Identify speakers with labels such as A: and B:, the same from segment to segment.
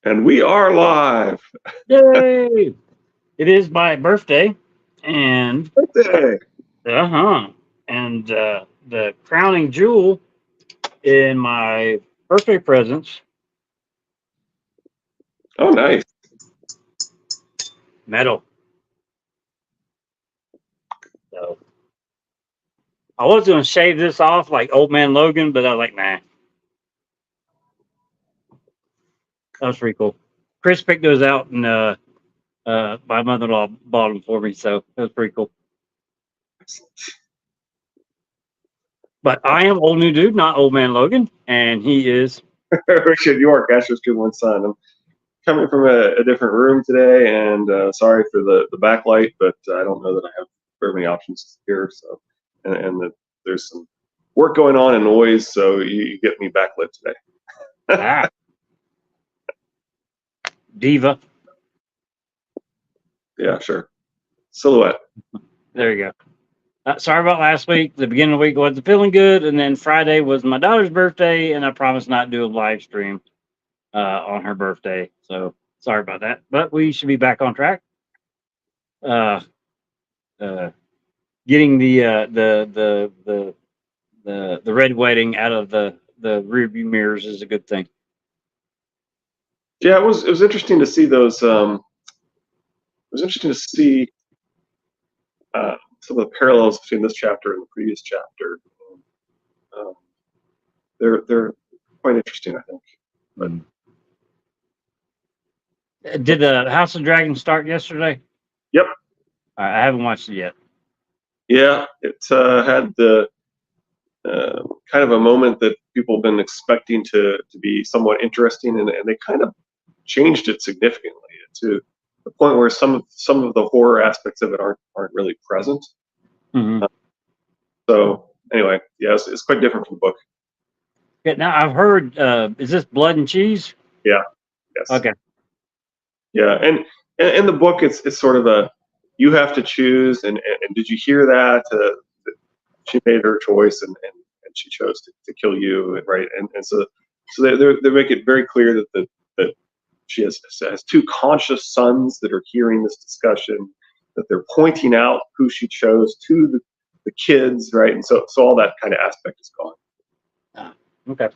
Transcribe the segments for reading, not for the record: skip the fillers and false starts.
A: And we are live.
B: Yay! It is my birthday, and
A: Birthday.
B: uh-huh, and the crowning jewel in my birthday presents,
A: Oh, nice.
B: medal. So I was going to shave this off like Old Man Logan, but I was like, nah, that was pretty cool. Chris picked those out, and my mother-in-law bought them for me, so that was pretty cool. But I am old new dude, not Old Man Logan, and he is.
A: Richard York, Asher's good one son. I'm coming from a different room today, and sorry for the backlight, but I don't know that I have very many options here. So, there's some work going on and noise, so you get me backlit today.
B: Ah, diva.
A: Yeah, sure. Silhouette.
B: There you go. Sorry about last week. The beginning of the week wasn't feeling good, and then Friday was my daughter's birthday, and I promised not to do a live stream on her birthday. So sorry about that, but we should be back on track. Uh, uh, Getting the red wedding out of the rearview mirrors is a good thing.
A: Yeah, it was interesting to see those. It was interesting to see some of the parallels between this chapter and the previous chapter. Um, they're quite interesting, I think. But
B: Did the House of Dragons start yesterday?
A: yep,
B: I haven't watched it yet.
A: yeah, it had the kind of a moment that people have been expecting to be somewhat interesting, and they kind of changed it significantly to the point where some of the horror aspects of it aren't really present.
B: Mm-hmm.
A: So anyway, yeah, it's quite different from the book.
B: Yeah, now I've heard. Is this Blood and Cheese?
A: Yeah, yes,
B: Okay.
A: yeah, and in the book it's sort of a you have to choose, and did you hear that? She made her choice, and she chose to kill you, right? And so they make it very clear that she has two conscious sons that are hearing this discussion, that they're pointing out who she chose to the kids, right? And so all that kind of aspect is gone.
B: Ah, okay.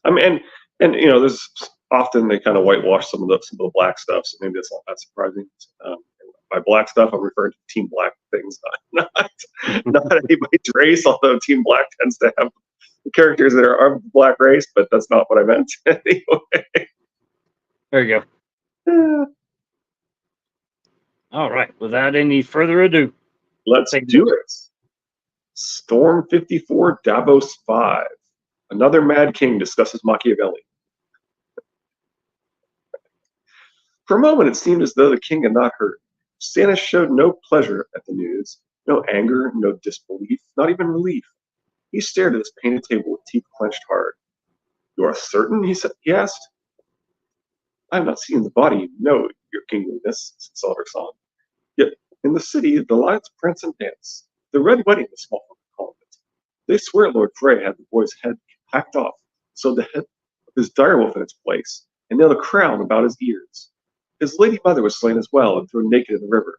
A: I mean, there's often they kind of whitewash some of the black stuff, so maybe that's not that surprising. Um, by black stuff, I'm referring to Team Black things, not anybody's race. Although Team Black tends to have characters that are of the black race, but that's not what I meant anyway.
B: There you go. All right. Without any further ado,
A: Let's
B: take
A: do it. Storm 54, Davos 5. Another Mad King discusses Machiavelli. For a moment, it seemed as though the king had not heard. Stannis showed no pleasure at the news, no anger, no disbelief, not even relief. He stared at his painted table with teeth clenched hard. "You are certain?" he asked. "I have not seen the body, no, your kingliness," said Silver. "Yet in the city the lights prance and dance. The red wedding, the small folk call it. They swear Lord Frey had the boy's head hacked off, sewed the head of his direwolf in its place, and nailed a crown about his ears. His lady mother was slain as well and thrown naked in the river.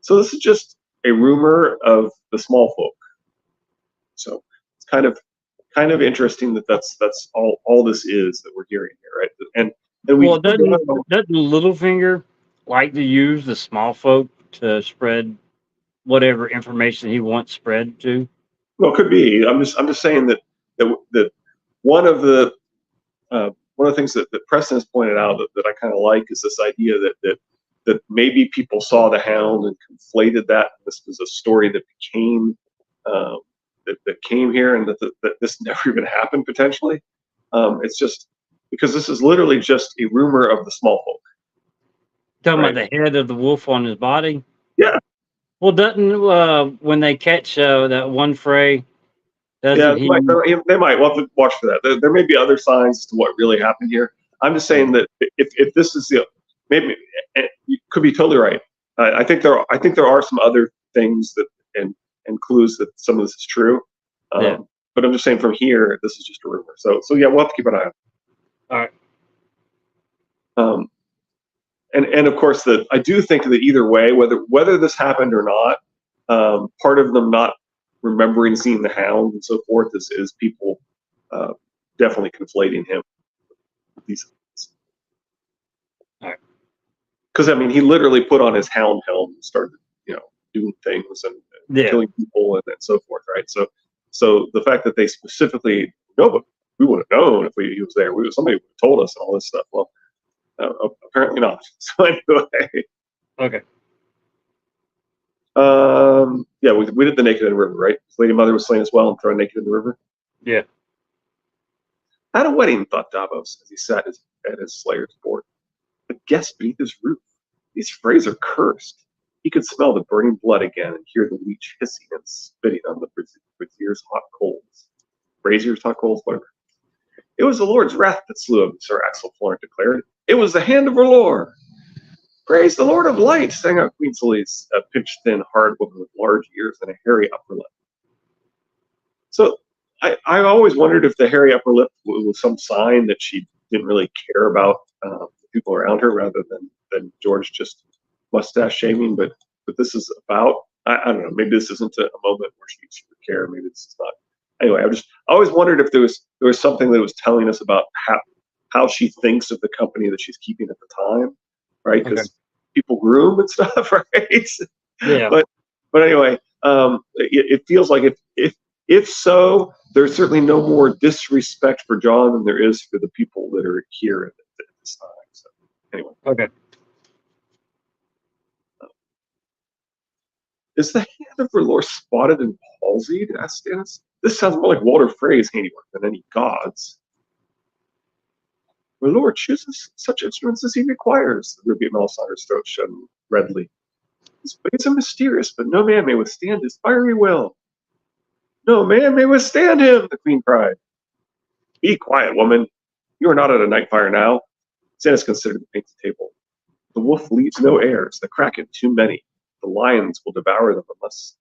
A: So this is just a rumor of the small folk." So it's kind of interesting that that's all this is that we're hearing here, right? And we
B: Well,
A: do know.
B: doesn't Littlefinger like to use the small folk to spread whatever information he wants spread to?
A: Well, it could be. I'm just saying that one of the one of the things that Preston has pointed out that I kind of like is this idea that maybe people saw the Hound and conflated that. This was a story that became um, that came here, and that this never even happened potentially. It's just because this is literally just a rumor of the small folk,
B: Talking about
A: right?
B: the head of the wolf on his body.
A: Yeah,
B: Well, doesn't when they catch that one Frey,
A: yeah.
B: doesn't
A: They might,
B: he?
A: they might. We'll have to watch for that. There may be other signs as to what really happened here. I'm just
B: Yeah.
A: saying that if this is maybe you could be totally right. I think there are some other things that and clues that some of this is true.
B: Yeah.
A: But I'm just saying from here, this is just a rumor. So yeah, we'll have to keep an eye on it.
B: All right.
A: Um, and of course, that I do think that either way, whether this happened or not, part of them not remembering seeing the hound and so forth is people uh, definitely conflating him with these things.
B: All right.
A: Because I mean, he literally put on his hound helm and started, doing things and
B: Yeah.
A: killing people and so forth, right? So the fact that they specifically no, but we would have known if he was there. Somebody would have told us and all this stuff. Well, apparently not. So anyway,
B: Okay.
A: yeah, we did the naked in the river, right? Lady Mother was slain as well and thrown naked in the river.
B: Yeah.
A: At a wedding, thought Davos as he sat at his slayer's board. A guest beneath his roof. These Freys are cursed. He could smell the burning blood again and hear the leech hissing and spitting on the brazier's hot coals. Brazier's hot coals, whatever. It was the Lord's wrath that slew him, Sir Axel Florent declared. It was the hand of R'hllor. Praise the Lord of Light, sang out Queen Celise, a pitch-thin, hard woman with large ears and a hairy upper lip. So I always wondered if the hairy upper lip was some sign that she didn't really care about the people around her rather than George just mustache shaming. But this is about, I don't know, maybe this isn't a moment where she would care. Maybe this is not. Anyway, I always wondered if there was something that was telling us about how she thinks of the company that she's keeping at the time, right? Because people groom and stuff, right?
B: Yeah.
A: But anyway, it feels like if so, there's certainly no more disrespect for John than there is for the people that are here at this time. So anyway,
B: Okay.
A: is the hand of R'hllor spotted and palsied? Asked Stannis. This sounds more like Walder Frey's handiwork than any god's. R'hllor chooses such instruments as he requires. The ruby at Melisandre's throat shone redly. His ways are mysterious, but no man may withstand his fiery will. No man may withstand him, the queen cried. Be quiet, woman. You are not at a night fire now. Stannis considered the painted table. The wolf leaves no heirs, the kraken too many. The lions will devour them unless.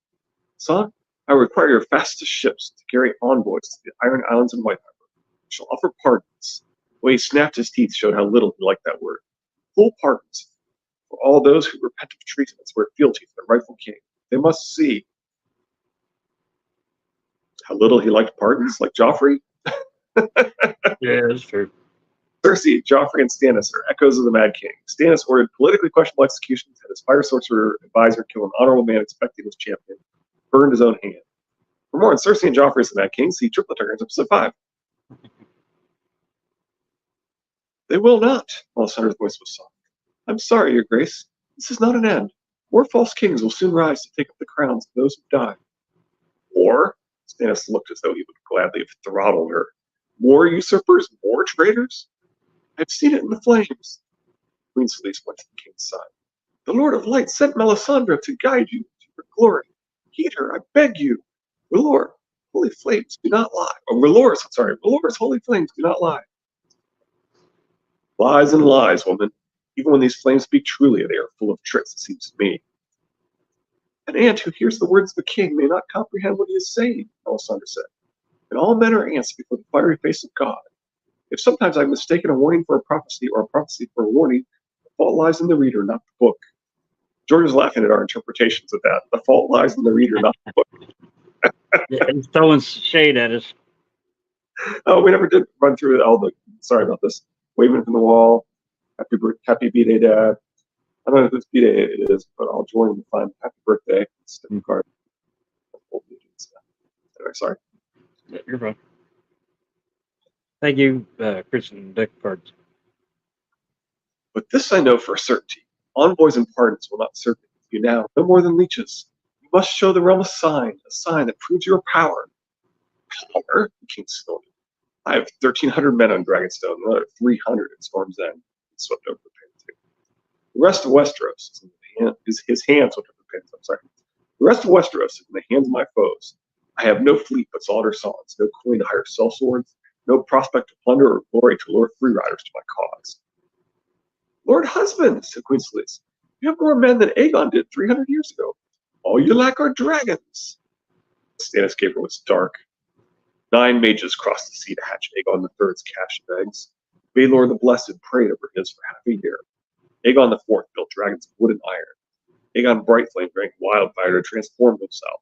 A: Son, I require your fastest ships to carry envoys to the Iron Islands and White Harbor. I shall offer pardons. The way he snapped his teeth showed how little he liked that word. Full pardons for all those who repent of treason and swear fealty to their rightful king. They must see how little he liked pardons, like Joffrey.
B: Yeah, that's true.
A: Cersei, Joffrey, and Stannis are echoes of the Mad King. Stannis ordered politically questionable executions, had his fire sorcerer advisor kill an honorable man expecting his champion, burned his own hand. For more on Cersei and Joffrey as the Mad King, see Triplet Targaryens episode 5. They will not, Melisandre's voice was soft. I'm sorry, your grace. This is not an end. More false kings will soon rise to take up the crowns of those who die. Or, Stannis looked as though he would gladly have throttled her. More usurpers, more traitors? I've seen it in the flames. Queen Celise went to the king's side. The Lord of Light sent Melisandre to guide you to your glory. Heed her, I beg you. R'hllor, holy flames do not lie. R'hllor's holy flames do not lie. Lies and lies, woman. Even when these flames speak truly, they are full of tricks, it seems to me. An ant who hears the words of the king may not comprehend what he is saying, Melisandre said. And all men are ants before the fiery face of God. If sometimes I've mistaken a warning for a prophecy or a prophecy for a warning, the fault lies in the reader, not the book. George is laughing at our interpretations of that. The fault lies in the reader, not the book.
B: Yeah, he's throwing shade at us.
A: Oh, we never did run through all the. Sorry about this. Waving from the wall. Happy B-Day, Dad. I don't know whose B-Day it is, but I'll join and find happy birthday. Card. Anyway, sorry.
B: Yeah, you're fine. Thank you, Christian Deck Cards.
A: But this I know for a certainty. Envoys and pardons will not serve you now, no more than leeches. You must show the realm a sign that proves your power. Power? The king snorted. I have 1,300 men on Dragonstone, another 300 at Storm's End. He swept over the pen. The rest of Westeros is in his hands swept over the pens. I'm sorry. The rest of Westeros is in the hands of my foes. I have no fleet but Salder Songs, no coin to hire sellswords, no prospect of plunder or glory to lure free riders to my cause. Lord Husband, said Queen Celise, you have more men than Aegon did 300 years ago. All you lack are dragons. Stannis' gaper was dark. 9 mages crossed the sea to hatch Aegon III's cache of eggs. Balor the Blessed prayed over his for half a year. Aegon the Fourth built dragons of wood and iron. Aegon Brightflame drank wildfire to transform himself.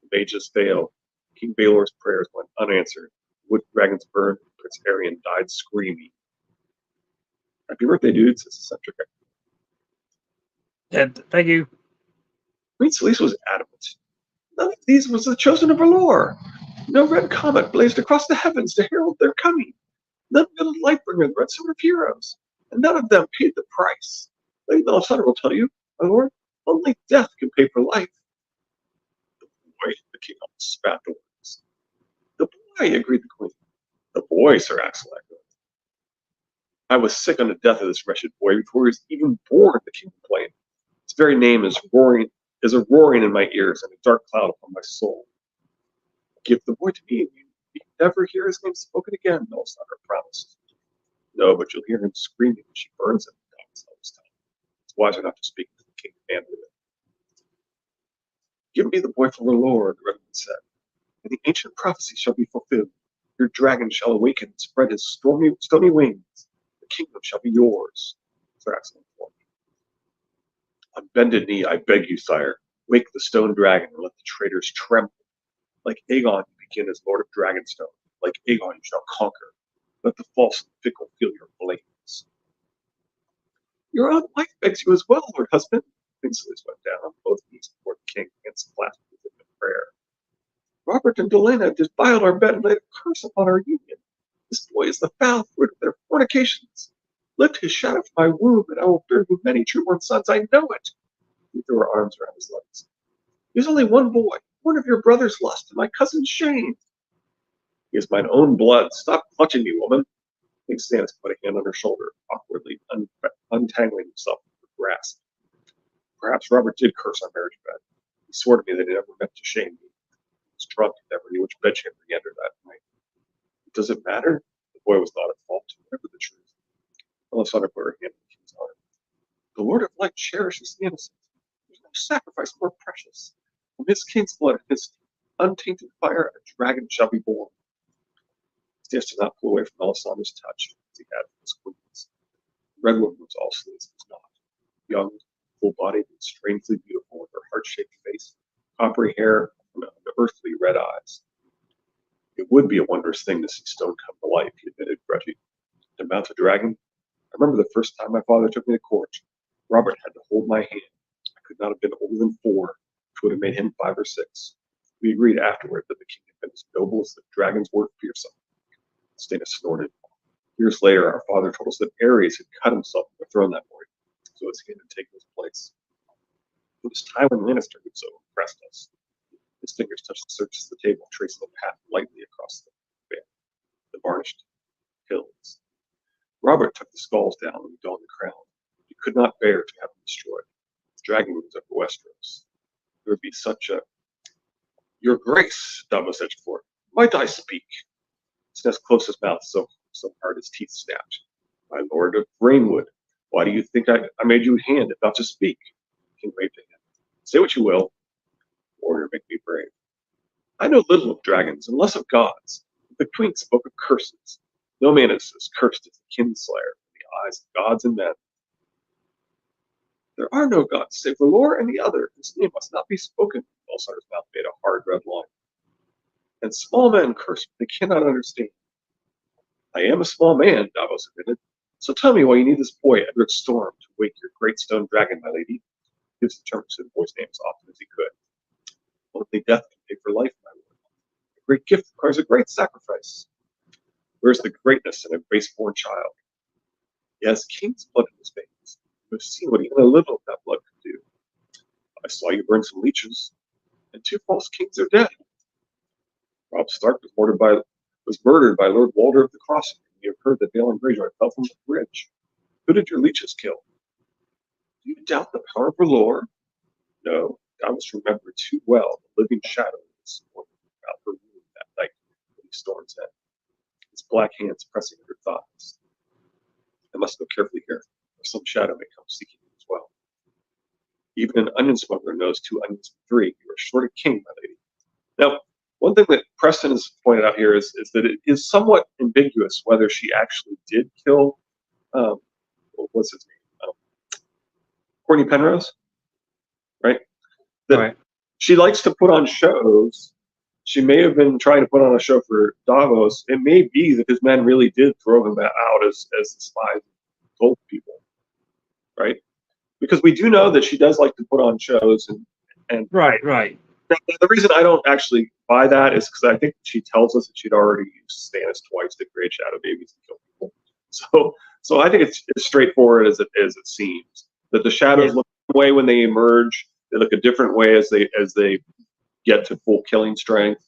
A: The mages failed. King Balor's prayers went unanswered. Wood dragons burned. Prince Arion died screaming. Happy birthday, dudes. This is Centric.
B: Thank you.
A: Queen Selyse was adamant. None of these was the chosen of Balor. No red comet blazed across the heavens to herald their coming. None built Lightbringer, the red sword of heroes, and none of them paid the price. Lady Melisandre will tell you, my lord, only death can pay for life. The boy, the king almost spat the words. The boy, agreed the queen. The boy, Sir Axel echoed. I was sick unto death of this wretched boy before he was even born, the king complained. His very name is a roaring in my ears and a dark cloud upon my soul. Give the boy to me, and you never hear his name spoken again, Melisandre promised. No, but you'll hear him screaming when she burns him, Davos always telling him. It's wiser not to speak to the king commanded it. Give me the boy for the Lord, Redmond said, and the ancient prophecy shall be fulfilled. Your dragon shall awaken and spread his stony wings. The kingdom shall be yours. Sir Axel informed me. On bended knee, I beg you, sire, wake the stone dragon and let the traitors tremble. Like Aegon, you begin as Lord of Dragonstone. Like Aegon, you shall conquer. Let the false and fickle feel your flames. Your own wife begs you as well, Lord husband. Queen Selyse went down on both knees before the king, hands clasped with him in prayer. Robert and Delena defiled our bed and laid a curse upon our union. This boy is the foul fruit of their fornications. Lift his shadow from my womb, and I will bear you many true-born sons. I know it. She threw her arms around his legs. He is only one boy, born of your brother's lust and my cousin's shame. He is mine own blood. Stop clutching me, woman. King Stannis put a hand on her shoulder, awkwardly untangling himself from her grasp. Perhaps Robert did curse our marriage bed. He swore to me that he never meant to shame me. He was drunk and never knew which bedchamber he entered that night. Does it matter? The boy was not at fault, whatever the truth. Melisandre put her hand on the king's arm. The Lord of Light cherishes the innocent. There's no sacrifice more precious. From his king's blood and his untainted fire, a dragon shall be born. Stannis did not pull away from Melisandre's touch as he had from his queen's. The Red Woman was all Selyse was not. Young, full-bodied, and strangely beautiful with her heart-shaped face, coppery hair, and unearthly red eyes. It would be a wondrous thing to see stone come to life, he admitted, grudging. To mount a dragon? I remember the first time my father took me to court. Robert had to hold my hand. I could not have been older than 4, which would have made him 5 or 6. We agreed afterward that the king had been as noble as the dragon's word fearsome. Stannis snorted. Years later, our father told us that Ares had cut himself from the throne that morning, so his hand had taken his place. It was Tywin Lannister who so impressed us. His fingers touched the surface of the table, tracing a path lightly across the varnished hills. Robert took the skulls down and we donned the crown. He could not bear to have them destroyed. The dragon was over Westeros. There would be such a... Your Grace, Davos edged forth. Might I speak? Stannis closed his mouth so hard his teeth snapped. My lord of Rainwood, why do you think I made you hand if not to speak? King waved at him. Say what you will. Warrior, make me brave. I know little of dragons and less of gods. The queen spoke of curses. No man is as cursed as the kinslayer in the eyes of gods and men. There are no gods save the Lord and the other, whose name must not be spoken. Melisandre's mouth made a hard red line. And small men curse what they cannot understand. I am a small man, Davos admitted. So tell me why you need this boy, Edric Storm, to wake your great stone dragon, my lady. He was determined to say the boy's name as often as he could. Only death can pay for life, my lord. A great gift requires a great sacrifice. Where's the greatness in a base-born child? He has king's blood in his veins. You have seen what even a little of that blood could do. I saw you burn some leeches, and 2 false kings are dead. Robb Stark was murdered by Lord Walder of the Crossing. You have heard that Balon Greyjoy fell from the bridge. Who did your leeches kill? Do you doubt the power of R'hllor? No, I must remember too well the living shadow of this woman about her room that night when he stormed in. His black hands pressing at her thighs. I must go carefully here, or some shadow may come seeking you as well. Even an onion smuggler knows 2 onions from 3. You are short a king, my lady. Now, one thing that Preston has pointed out here is that it is somewhat ambiguous whether she actually did kill, um, what's his name, Courtney Penrose, right? That
B: Right.
A: she likes to put on shows. She may have been trying to put on a show for Davos. It may be that his men really did throw him out as the spies told people, right? Because we do know that she does like to put on shows, and
B: Right.
A: the reason I don't actually buy that is because I think she tells us that she'd already used Stannis twice to create shadow babies and kill people. So I think it's as straightforward as it seems. That the shadows
B: Yeah.
A: look one way when they emerge, they look a different way as they get to full killing strength.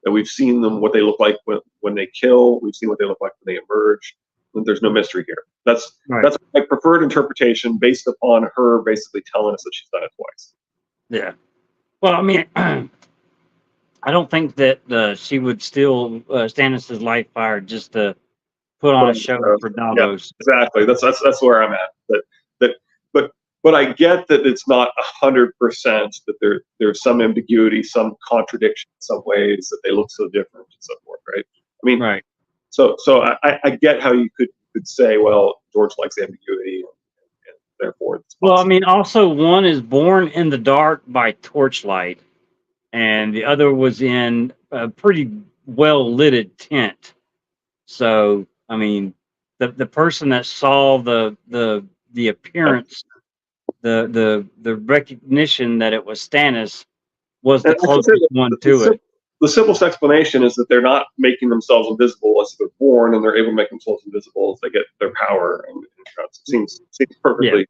A: That we've seen them what they look like when they kill. We've seen what they look like when they emerge. And there's no mystery here. That's my preferred interpretation based upon her basically telling us that she's done it twice.
B: Yeah. Well, I mean, I don't think that she would steal Stannis' life fire just to put on a show for Davos.
A: Yeah, exactly. That's where I'm at. But I get that it's not 100% that there's some ambiguity, some contradiction in some ways that they look so different and so forth, right? I mean,
B: Right.
A: So I get how you could say, well, George likes ambiguity, and therefore it's
B: Well, I
A: possible.
B: mean, also one is born in the dark by torchlight, and the other was in a pretty well lit tent. So, I mean, the person that saw the appearance, the recognition that it was Stannis was the
A: And I can say
B: closest one to it.
A: the simplest explanation is that they're not making themselves invisible as they're born, and they're able to make themselves invisible as they get their power. And it seems perfectly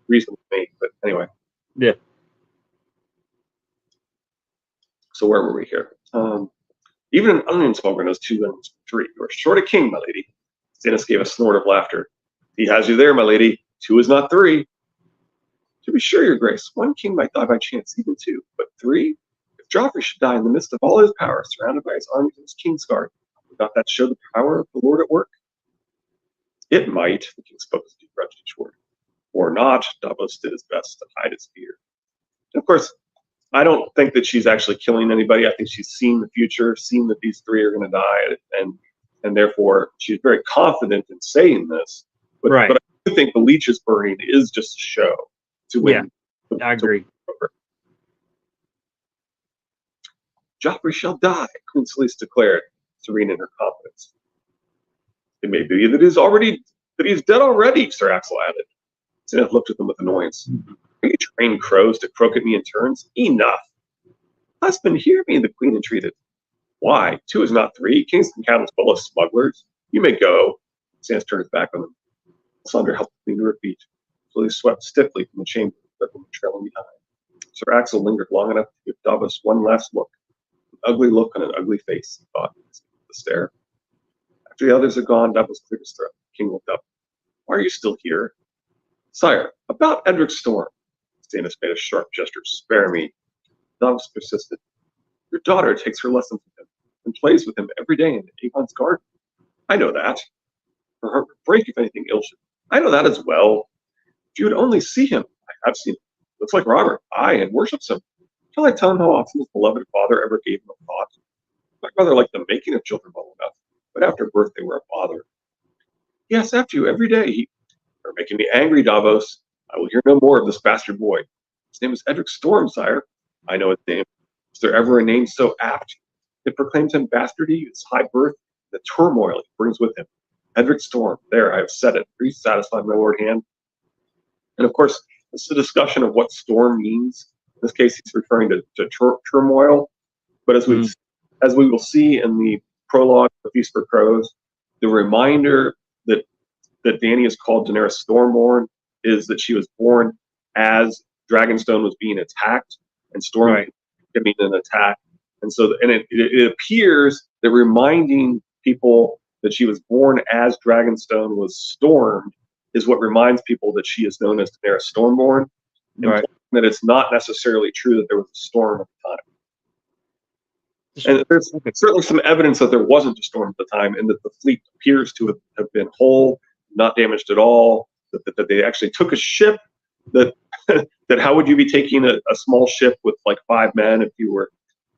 A: reasonable to me. But anyway.
B: Yeah.
A: So where were we here? Even an onion smoker knows two lemons from three. You are short a king, my lady. Stannis gave a snort of laughter. He has you there, my lady. Two is not three. To be sure, your grace, one king might die by chance, even two. But three? If Joffrey should die in the midst of all his power, surrounded by his armies and his Kingsguard, would not that show the power of the Lord at work? It might, the king spoke as he grudged each word. Or not, Davos did his best to hide his fear. And of course, I don't think that she's actually killing anybody. I think she's seen the future, seen that these three are going to die, and therefore she's very confident in saying this. But I do think the leech's burning is just a show to win.
B: Yeah, I agree.
A: Joffrey shall die, Queen Selyse declared, serene in her confidence. It may be that he's dead already, Sir Axel added. Zenith looked at them with annoyance. Are you trained crows to croak at me in turns? Enough! Husband, hear me, the queen entreated. Why? Two is not three. Kings can count as full of smugglers. You may go. Stannis turned his back on them. Sandra helped the queen to her feet. Selyse swept stiffly from the chamber, trailing behind. Sir Axel lingered long enough to give Davos one last look. An ugly look on an ugly face, he thought, the stare. After the others had gone, Davos cleared his throat. The king looked up. Why are you still here? Sire, about Edric Storm. Stannis made a sharp gesture. Spare me. Davos persisted. Your daughter takes her lessons with him and plays with him every day in Aegon's garden. I know that. For her break, if anything, ill should. I know that as well. If you would only see him, I have seen him. Looks like Robert. Aye, and worships him. Shall I tell him how often his beloved father ever gave him a thought? My brother liked the making of children well enough, but after birth they were a bother. Yes, after you every day. You're making me angry, Davos. I will hear no more of this bastard boy. His name is Edric Storm, sire. I know his name. Is there ever a name so apt? It proclaims him bastardy, his high birth, the turmoil he brings with him. Edric Storm. There, I have said it. Are you satisfied, my lord hand? And of course, this is a discussion of what storm means. In this case, he's referring to turmoil. But as we will see in the prologue of Feast for Crows, the reminder that Dany is called Daenerys Stormborn is that she was born as Dragonstone was being attacked, and Storm coming an attack. And so, it appears that reminding people that she was born as Dragonstone was stormed is what reminds people that she is known as Daenerys Stormborn, and that it's not necessarily true that there was a storm at the time. And there's certainly some evidence that there wasn't a storm at the time, and that the fleet appears to have been whole, not damaged at all. That they actually took a ship. That how would you be taking a small ship with like 5 men if you were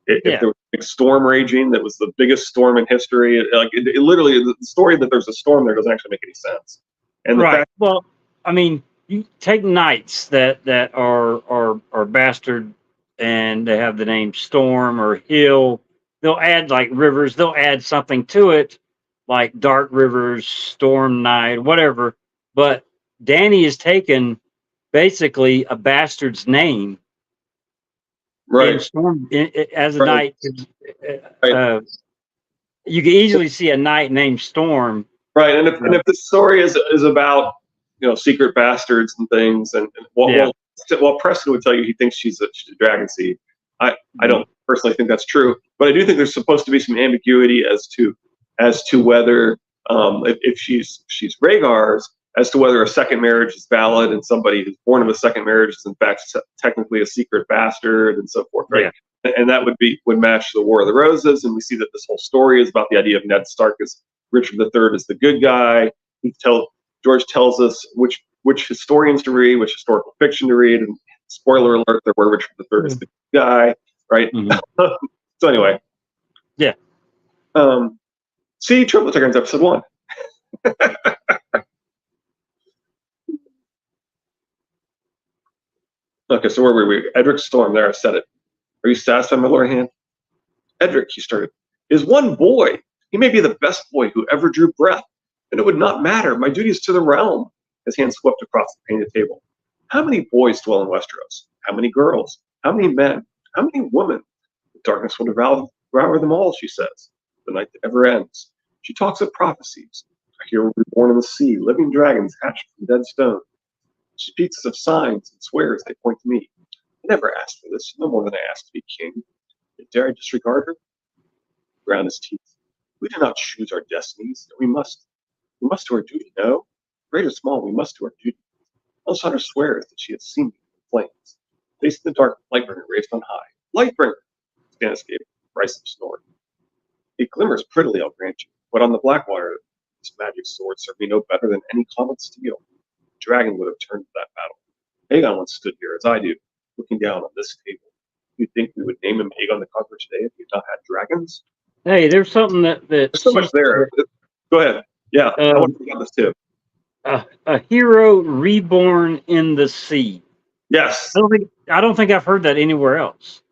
A: If
B: Yeah.
A: there was a big storm raging that was the biggest storm in history, it literally, the story that there's a storm there doesn't actually make any sense. And the
B: Right.
A: fact,
B: Well, I mean, you take knights that are bastard, and they have the name Storm or Hill. They'll add like rivers. They'll add something to it, like Dark Rivers, Storm Knight, whatever. But Danny has taken basically a bastard's name in
A: right,
B: Storm as a
A: right,
B: knight.
A: right.
B: Uh, you can easily see a knight named Storm.
A: Right, and if the story is about secret bastards and things, and
B: Yeah.
A: while Preston would tell you he thinks she's a dragon seed, I
B: Mhm.
A: don't personally think that's true, but I do think there's supposed to be some ambiguity as to whether if she's Rhaegar's, as to whether a second marriage is valid and somebody who's born of a second marriage is in fact technically a secret bastard and so forth, right?
B: Yeah.
A: And that would match the War of the Roses, and we see that this whole story is about the idea of Ned Stark as Richard III is the good guy. George tells us which historians to read, which historical fiction to read, and spoiler alert, there were Richard III is the good guy, right?
B: Mhm.
A: So anyway,
B: Yeah.
A: See Triple Dragons episode 1. Okay, so where were we? Edric Storm. There, I said it. Are you satisfied, my Lord Hand? Edric, he started, is one boy. He may be the best boy who ever drew breath, and it would not matter. My duty is to the realm. His hand swept across the painted table. How many boys dwell in Westeros? How many girls? How many men? How many women? The darkness will devour them all, she says. The night that never ends. She talks of prophecies. A hero reborn in the sea, living dragons hatched from dead stone. She speaks of signs and swears they point to me. I never asked for this, no more than I asked to be king. Yet dare I disregard her? Ground his teeth. We do not choose our destinies. We must do our duty, no? Great or small, we must do our duty. Melisandre swears that she has seen me in flames. Facing the dark, Lightbringer raised on high. Lightbringer! Stannis gave Bryce a snort. It glimmers prettily, I'll grant you, but on the Blackwater, this magic sword served me no better than any common steel. A dragon would have turned to that battle. Aegon once stood here, as I do, looking down on this table. You'd think we would name him Aegon the Conqueror today if he had not had dragons?
B: Hey, there's something that
A: There's so much there. Go ahead. Yeah, I want to talk about this too.
B: A hero reborn in the sea.
A: Yes.
B: I don't think I've heard that anywhere else.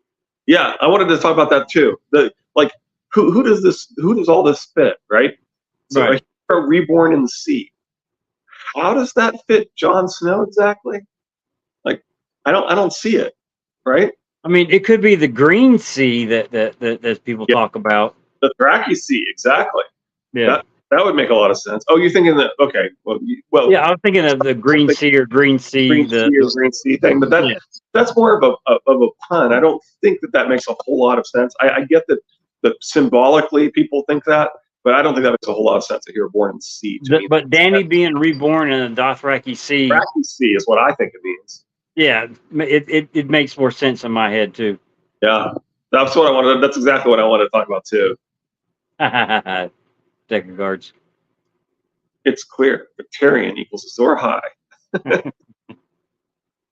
A: Yeah, I wanted to talk about that too. Who does all this fit, right? So
B: Right.
A: a hero reborn in the sea. How does that fit Jon Snow exactly? Like, I don't see it, right?
B: I mean, it could be the Green Sea that people talk about.
A: The Drathy Sea, exactly.
B: Yeah.
A: That would make a lot of sense. Oh, you're thinking that? Okay. Well.
B: Yeah, I was thinking of the Green Sea or Green Sea.
A: Green Sea thing, but that's more of a pun. I don't think that makes a whole lot of sense. I get that symbolically people think that, but I don't think that makes a whole lot of sense. That you're born in the sea.
B: But Danny being reborn in the Dothraki Sea.
A: Dothraki Sea is what I think it means.
B: Yeah, it makes more sense in my head too.
A: Yeah, that's what I wanted. That's exactly what I wanted to talk about too.
B: Deck of Cards.
A: It's clear. Victarion equals Azor High.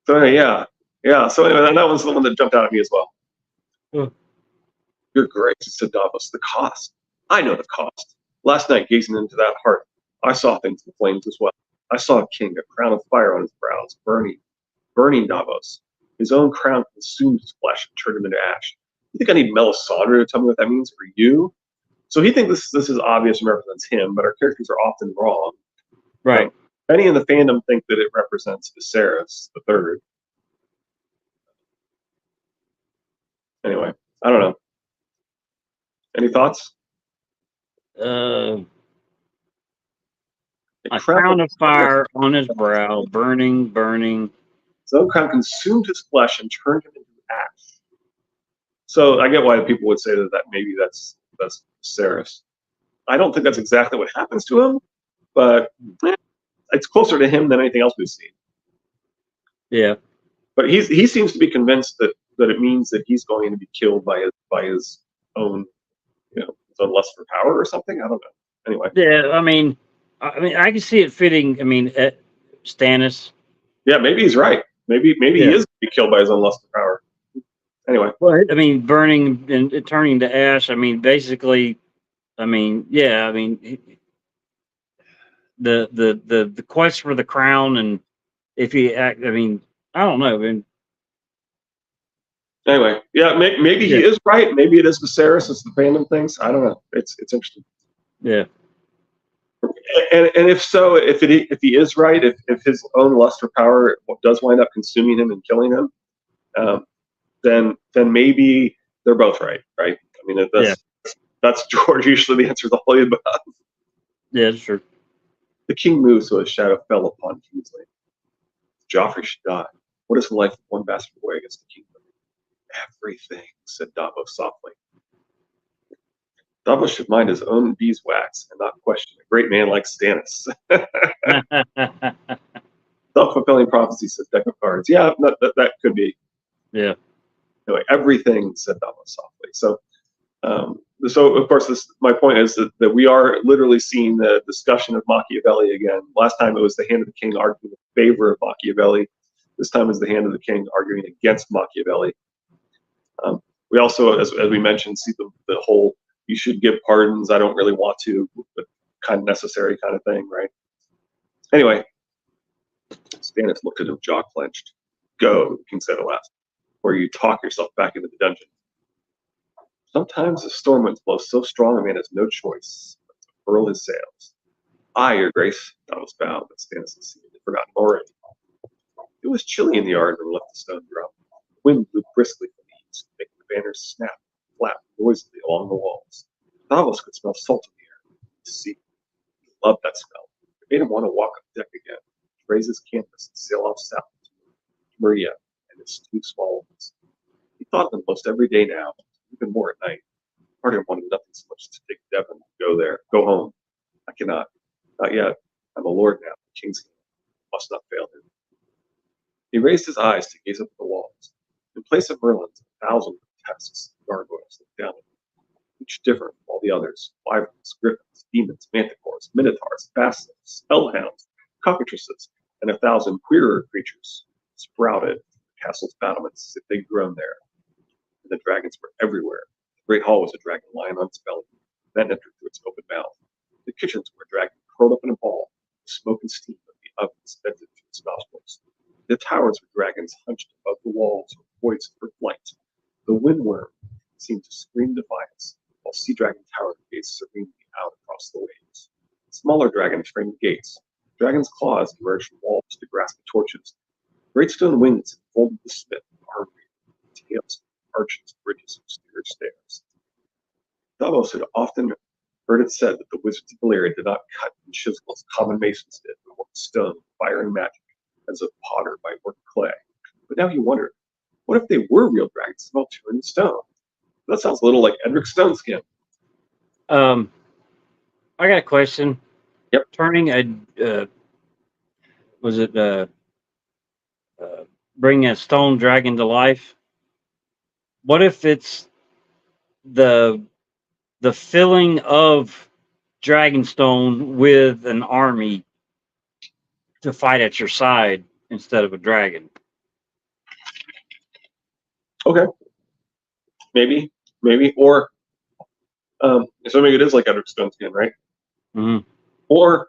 A: So yeah. So anyway, that was the one that jumped out at me as well. Your grace, said Davos. The cost. I know the cost. Last night, gazing into that heart, I saw things in flames as well. I saw a king, a crown of fire on his brows, burning Davos. His own crown consumed his flesh and turned him into ash. You think I need Melisandre to tell me what that means for you? So he thinks this is obvious and represents him, but our characters are often wrong.
B: Right.
A: Many in the fandom think that it represents Viserys the Third. Anyway, I don't know. Any thoughts?
B: A crown of fire on his brow, burning.
A: His own crown consumed his flesh and turned him into ash. So I get why people would say that maybe that's Viserys. I don't think that's exactly what happens to him, but it's closer to him than anything else we've seen.
B: Yeah.
A: But he seems to be convinced that it means that he's going to be killed by his own his own lust for power or something. I don't know. Anyway.
B: Yeah, I mean, I can see it fitting. I mean, Stannis.
A: Yeah, maybe he's right. Maybe he is going to be killed by his own lust for power. Anyway,
B: Well, I mean, burning and turning to ash. I mean, basically, I mean, yeah, I mean, the quest for the crown, and if he act, I mean, I don't know. I mean,
A: anyway, yeah, maybe
B: yeah,
A: he is right. Maybe it is Viserys. It's the fandom things. I don't know. It's interesting.
B: yeah,
A: And if so, if he is right, if his own lust for power does wind up consuming him and killing him, um, then maybe they're both right, right? I mean,
B: yeah,
A: that's George usually the answer to all the above.
B: yeah, that's true.
A: The king moved so his shadow fell upon Kingsley. Joffrey should die. What is the life of one bastard boy against the kingdom? Everything, said Davos softly. Davos should mind his own beeswax and not question a great man like Stannis. Self-fulfilling prophecy, says deck of cards. Yeah, that could be.
B: Yeah,
A: Anyway, everything, said Davos softly. So of course, my point is that we are literally seeing the discussion of Machiavelli again. Last time it was the hand of the king arguing in favor of Machiavelli. This time is the hand of the king arguing against Machiavelli. We also, as we mentioned, see the whole "you should give pardons, I don't really want to," but kind of necessary kind of thing, right? Anyway, Stannis looked at him, jaw clenched. "Go," the king said at last, "or you talk yourself back into the dungeon." Sometimes the storm winds blow so strong a man has no choice but to furl his sails. "Aye, your grace," Davos bowed, but Stannis had seemingly forgotten already. It was chilly in the yard when he left the stone drum. The wind blew briskly from the east, making the banners snap and flap noisily along the walls. Davos could smell salt in the air. The sea. He loved that smell. It made him want to walk up deck again, raise his canvas, and sail off south to Maria and his two small ones. He thought of them most every day now, even more at night. Part of him wanted nothing so much to take Devon, go there, go home. I cannot. Not yet. I'm a lord now. The king's hand must not fail him. He raised his eyes to gaze up at the walls. In place of Merlins, 1,000 grotesques, gargoyles looked down at him, each different from all the others: wyverns, griffins, demons, manticores, minotaurs, basilisks, hellhounds, cockatrices, and 1,000 queerer creatures sprouted from the castle's battlements as if they'd grown there. And the dragons were everywhere. The great hall was a dragon lying on its belly, then entered through its open mouth. The kitchens were a dragon curled up in a ball, the smoke and steam of the ovens vented through its nostrils. The towers were dragons hunched above the walls or poised for flight. The windworm seemed to scream defiance, while Sea Dragon Tower gazed serenely out across the waves. Smaller dragons framed the gates. Dragons' claws emerged from walls to grasp the torches. Great stone wings enfolded the smith of armory, tails, arches, bridges, and stairs. Davos had often heard it said that the wizards of Valyria did not cut and chisel as common masons did, but worked stone, fire, and magic, as a potter might work clay. But now he wondered, what if they were real dragons all turned in stone? That sounds a little like Edric Stoneskin.
B: I got a question.
A: Yep.
B: Turning a was it bring a stone dragon to life? What if it's the filling of Dragonstone with an army to fight at your side instead of a dragon?
A: Okay, maybe, or so maybe it is like Edric Stoneskin, right?
B: Mm-hmm.
A: Or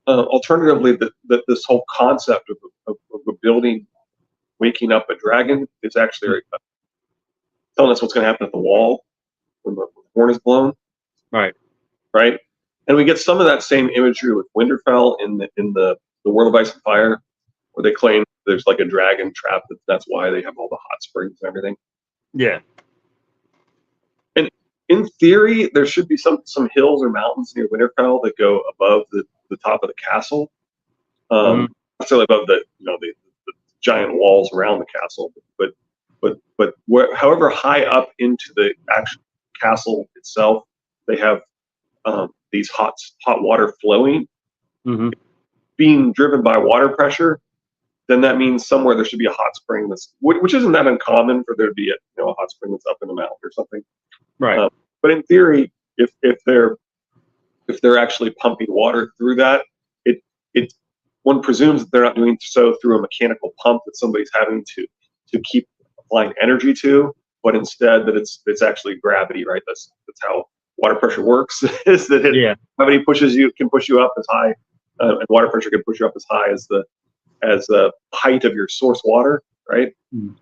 A: alternatively, that this whole concept of a building waking up a dragon is actually telling us what's going to happen at the wall when the horn is blown.
B: Right.
A: Right. And we get some of that same imagery with Winterfell in the World of Ice and Fire, where they claim there's like a dragon trapped. That's why they have all the hot springs and everything.
B: Yeah.
A: And in theory, there should be some hills or mountains near Winterfell that go above the top of the castle. Not necessarily above the giant walls around the castle, but however high up into the actual castle itself, they have these hot water flowing, being driven by water pressure. Then that means somewhere there should be a hot spring which isn't that uncommon for there to be a hot spring that's up in the mountain or something.
B: Right.
A: But in theory, if they're actually pumping water through that, it one presumes that they're not doing so through a mechanical pump that somebody's having to keep applying energy to. but instead that it's actually gravity, right? That's how water pressure works. Is that
B: Yeah.
A: gravity pushes you can push you up as high, and water pressure can push you up as high as the height of your source water, right?
B: Mm.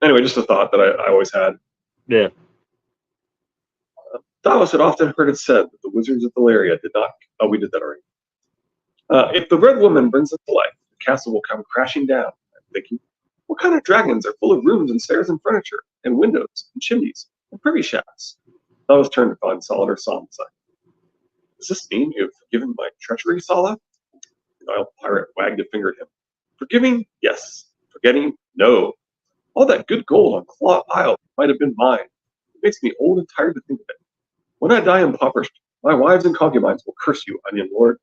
A: Anyway, just a thought that I always had.
B: Yeah.
A: Davos had often heard it said that the wizards of Valeria did not. Oh, we did that already. If the Red Woman brings it to life, the castle will come crashing down. I'm thinking, what kind of dragons are full of rooms and stairs and furniture and windows and chimneys and privy shafts? Davos turned to find Saul her psalm side. Does this mean you have forgiven my treachery, Sala? The Nile pirate wagged a finger at him. Forgiving? Yes. Forgetting? No. All that good gold on Claw Isle might have been mine. It makes me old and tired to think of it. When I die impoverished, my wives and concubines will curse you, Onion Lord.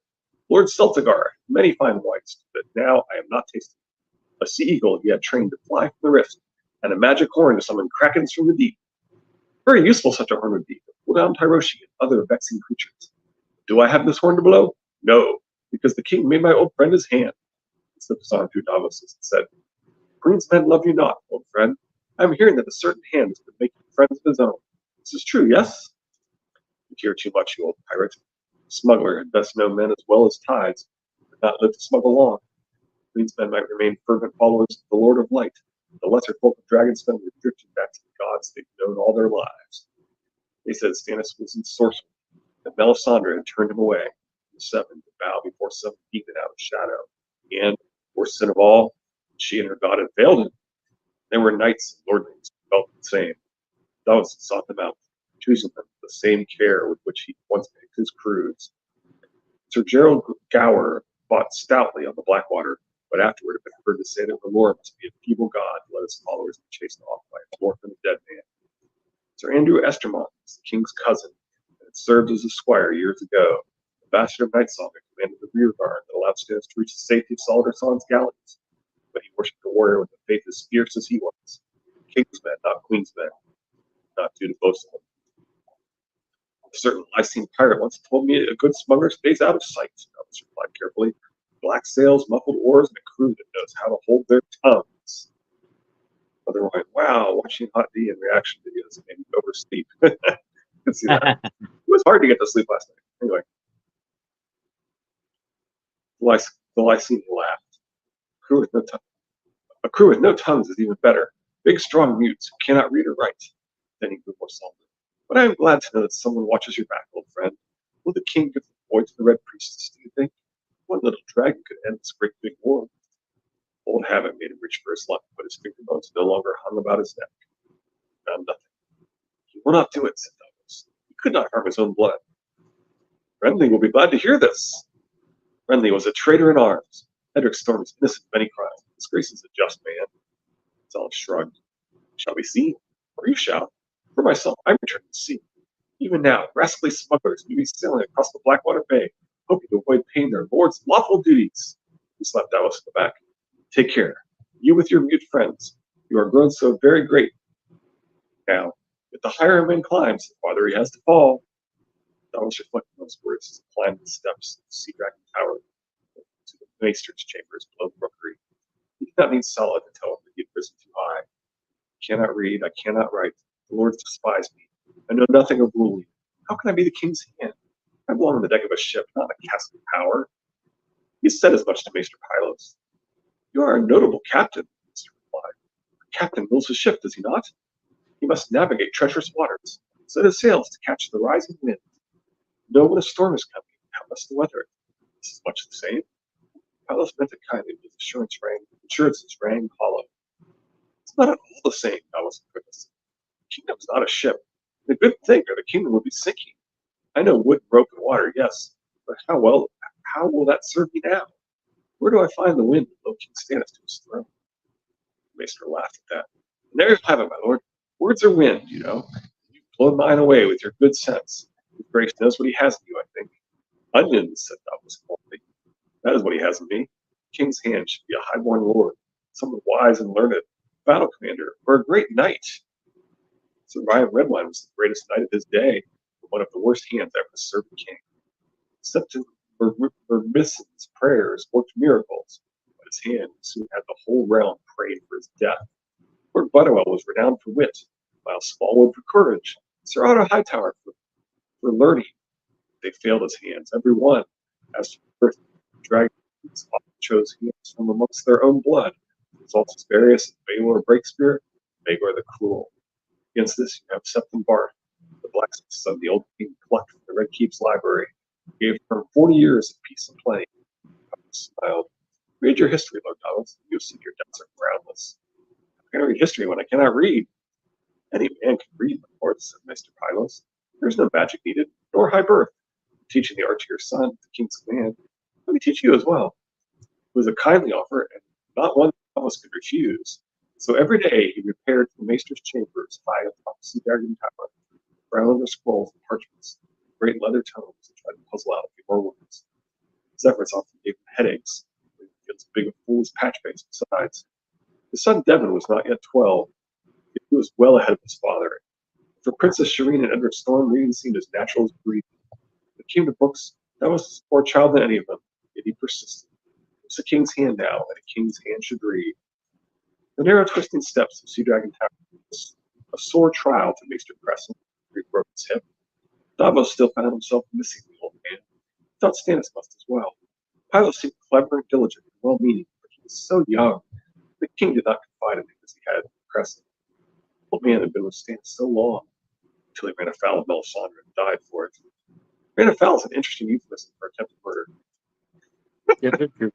A: Lord Celtigar, many fine wights, but now I am not tasting. A sea eagle he had trained to fly from the rift, and a magic horn to summon krakens from the deep. Very useful such a horn would be to pull down Tyroshi and other vexing creatures. Do I have this horn to blow? No, because the king made my old friend his hand. He slipped his arm through Davos's and said, Queen's men love you not, old friend. I am hearing that a certain hand has been making friends of his own. This is true, yes? You hear too much, you old pirate. A smuggler had best know men as well as tides, but not live to smuggle long. Queen's men might remain fervent followers of the Lord of Light. The lesser folk of Dragonston were drifting back to the gods they'd known all their lives. They said Stannis was in sorcery, that Melisandre had turned him away. The seven to bow before some demon out of shadow. And, worst sin of all, she and her god had failed him. There were knights and lordlings who felt the same. Davos sought them out, choosing them with the same care with which he once picked his crews. Sir Gerald Gower fought stoutly on the Blackwater, but afterward had been heard to say that R'hllor must be a feeble god to let his followers be chased off by a dwarf and a dead man. Sir Andrew Estermont was the king's cousin, and had served as a squire years ago. The bastard of Nightsong had commanded the rear guard that allowed Stannis to reach the safety of Salladhor Saan's galleys, but he worshipped a warrior with a faith as fierce as he was. King's men, not queen's men, not due to boast of them. A certain Lycene pirate once told me a good smuggler stays out of sight. Davos replied carefully. Black sails, muffled oars, and a crew that knows how to hold their tongues. Otherwise, wow, watching Hot D and reaction videos made me oversleep. You can see that. It was hard to get to sleep last night. Anyway, the Lycene laughed. A crew with no tongues is even better. Big, strong mutes who cannot read or write. Then he grew more somber. But I am glad to know that someone watches your back, old friend. Will the king give the boy to the Red Priestess, do you think? One little dragon could end this great big war. Old habit made him reach for his lump, but his fingerbones no longer hung about his neck. He found nothing. He will not do it, said Davos. He could not harm his own blood. Renly will be glad to hear this. Renly was a traitor in arms. Edric Storm is innocent of any crime. His grace is a just man. Saul shrugged. Shall we see? Or you shall. For myself, I'm returning to sea. Even now, rascally smugglers may be sailing across the Blackwater Bay, hoping to avoid paying their lord's lawful duties. He slapped Davos in the back. Take care. You with your mute friends. You are grown so very great. Now, if the higher a man climbs, the farther he has to fall. Davos reflected on those words as he climbed the steps of the Sea Dragon Tower to the Maester's chambers below the rookery. He did not need Salah to tell him that he had risen too high. I cannot read, I cannot write. The lords despise me. I know nothing of ruling. How can I be the king's hand? I belong on the deck of a ship, not a castle of power. He said as much to Maester Pylos. You are a notable captain, Mr. replied. A captain wills his ship, does he not? He must navigate treacherous waters, set his sails to catch the rising wind. Know when a storm is coming, how best to weather it. This is much the same. Pylos meant it kindly, but his assurances rang hollow. It's not at all the same, Pylos protested. The kingdom is not a ship. The good thing, or the kingdom would be sinking. I know wood, rope, and water, yes, but how will that serve me now? Where do I find the wind to blow King Stannis to his throne? The Maester laughed at that. And there you have it, my lord. Words are wind, you know. You've blown mine away with your good sense. His grace knows what he has in you, I think. Onions, said Davos coldly. That is what he has in me. The king's hand should be a highborn lord, someone wise and learned, battle commander, or a great knight. Sir Ryan Redwine was the greatest knight of his day, but one of the worst hands ever to serve a king. Except in Vermissen's prayers worked miracles, but his hand soon had the whole realm praying for his death. Lord Butterwell was renowned for wit, Miles Smallwood for courage, Sir Otto Hightower for learning. They failed his hands, every one. As to birth, dragons often chose hands from amongst their own blood. The result is various Baelor Breakspear, Magor the Cruel. Against this, you have Septim Barth, the blacksmith's son, the old king plucked from the Red Keep's library, gave her 40 years of peace and plenty. Thomas smiled. Read your history, Lord Davos. You'll see your doubts are groundless. How can I read history when I cannot read? Any man can read, my lord, said Maester Pylos. There is no magic needed, nor high birth. Teaching the art to your son, the king's command. Let me teach you as well. It was a kindly offer, and not one Thomas could refuse. So every day he repaired to the maester's chambers high atop the Dragon Tower, brown the scrolls and parchments, great leather tomes, and tried to puzzle out a few more words. His efforts often gave him headaches, he was as big a fool as Patchface besides. His son Devon was not yet 12, yet he was well ahead of his father. For Princess Shireen and Edward Storm, reading seemed as natural as breathing. When it came to books, that was more child than any of them, yet he persisted. It was a king's hand now, and a king's hand should read. The narrow twisting steps of Sea Dragon Tower was a sore trial to Maester Crescent, where he broke his hip. Davos still found himself missing the old man. He thought Stannis must as well. Pylos seemed clever and diligent and well-meaning, but he was so young. The king did not confide in him as he had in Crescent. The old man had been with Stannis so long, until he ran afoul of Melisandre and died for it. Ran afoul is an interesting euphemism for attempted murder.
B: Yeah, that's true.
A: At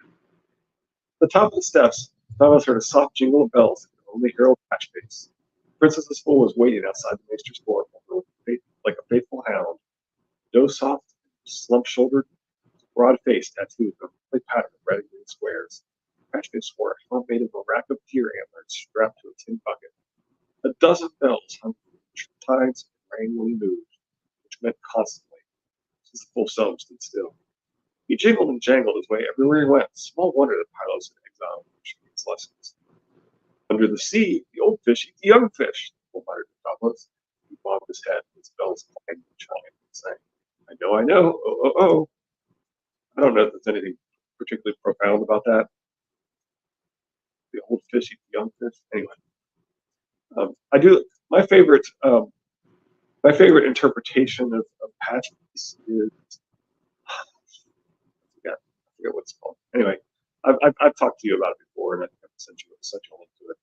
A: the top of the steps, Davos heard a soft jingle of bells that could only herald Patchface. The princess's foal was waiting outside the maester's door like a faithful hound. Doe soft, slump-shouldered, broad-faced, tattooed with a complete pattern of red and green squares. Patchface wore a helmet made of a rack of deer antlers strapped to a tin bucket. A dozen bells hung from tides and rang when he moved, which meant constantly, since the full seldom stood still. He jingled and jangled his way everywhere he went. Small wonder that Pylos had exiled him his lessons. Under the sea, the old fish eat the young fish, muttered Davos. He bobbed his head, his bells clanged and chimed, and sang, I know, oh, oh, oh. I don't know if there's anything particularly profound about that. The old fish eat the young fish. Anyway, I do. My favorite interpretation of Patchface is I forget what it's called. Anyway, I've talked to you about it before, and I've sent you a link to it.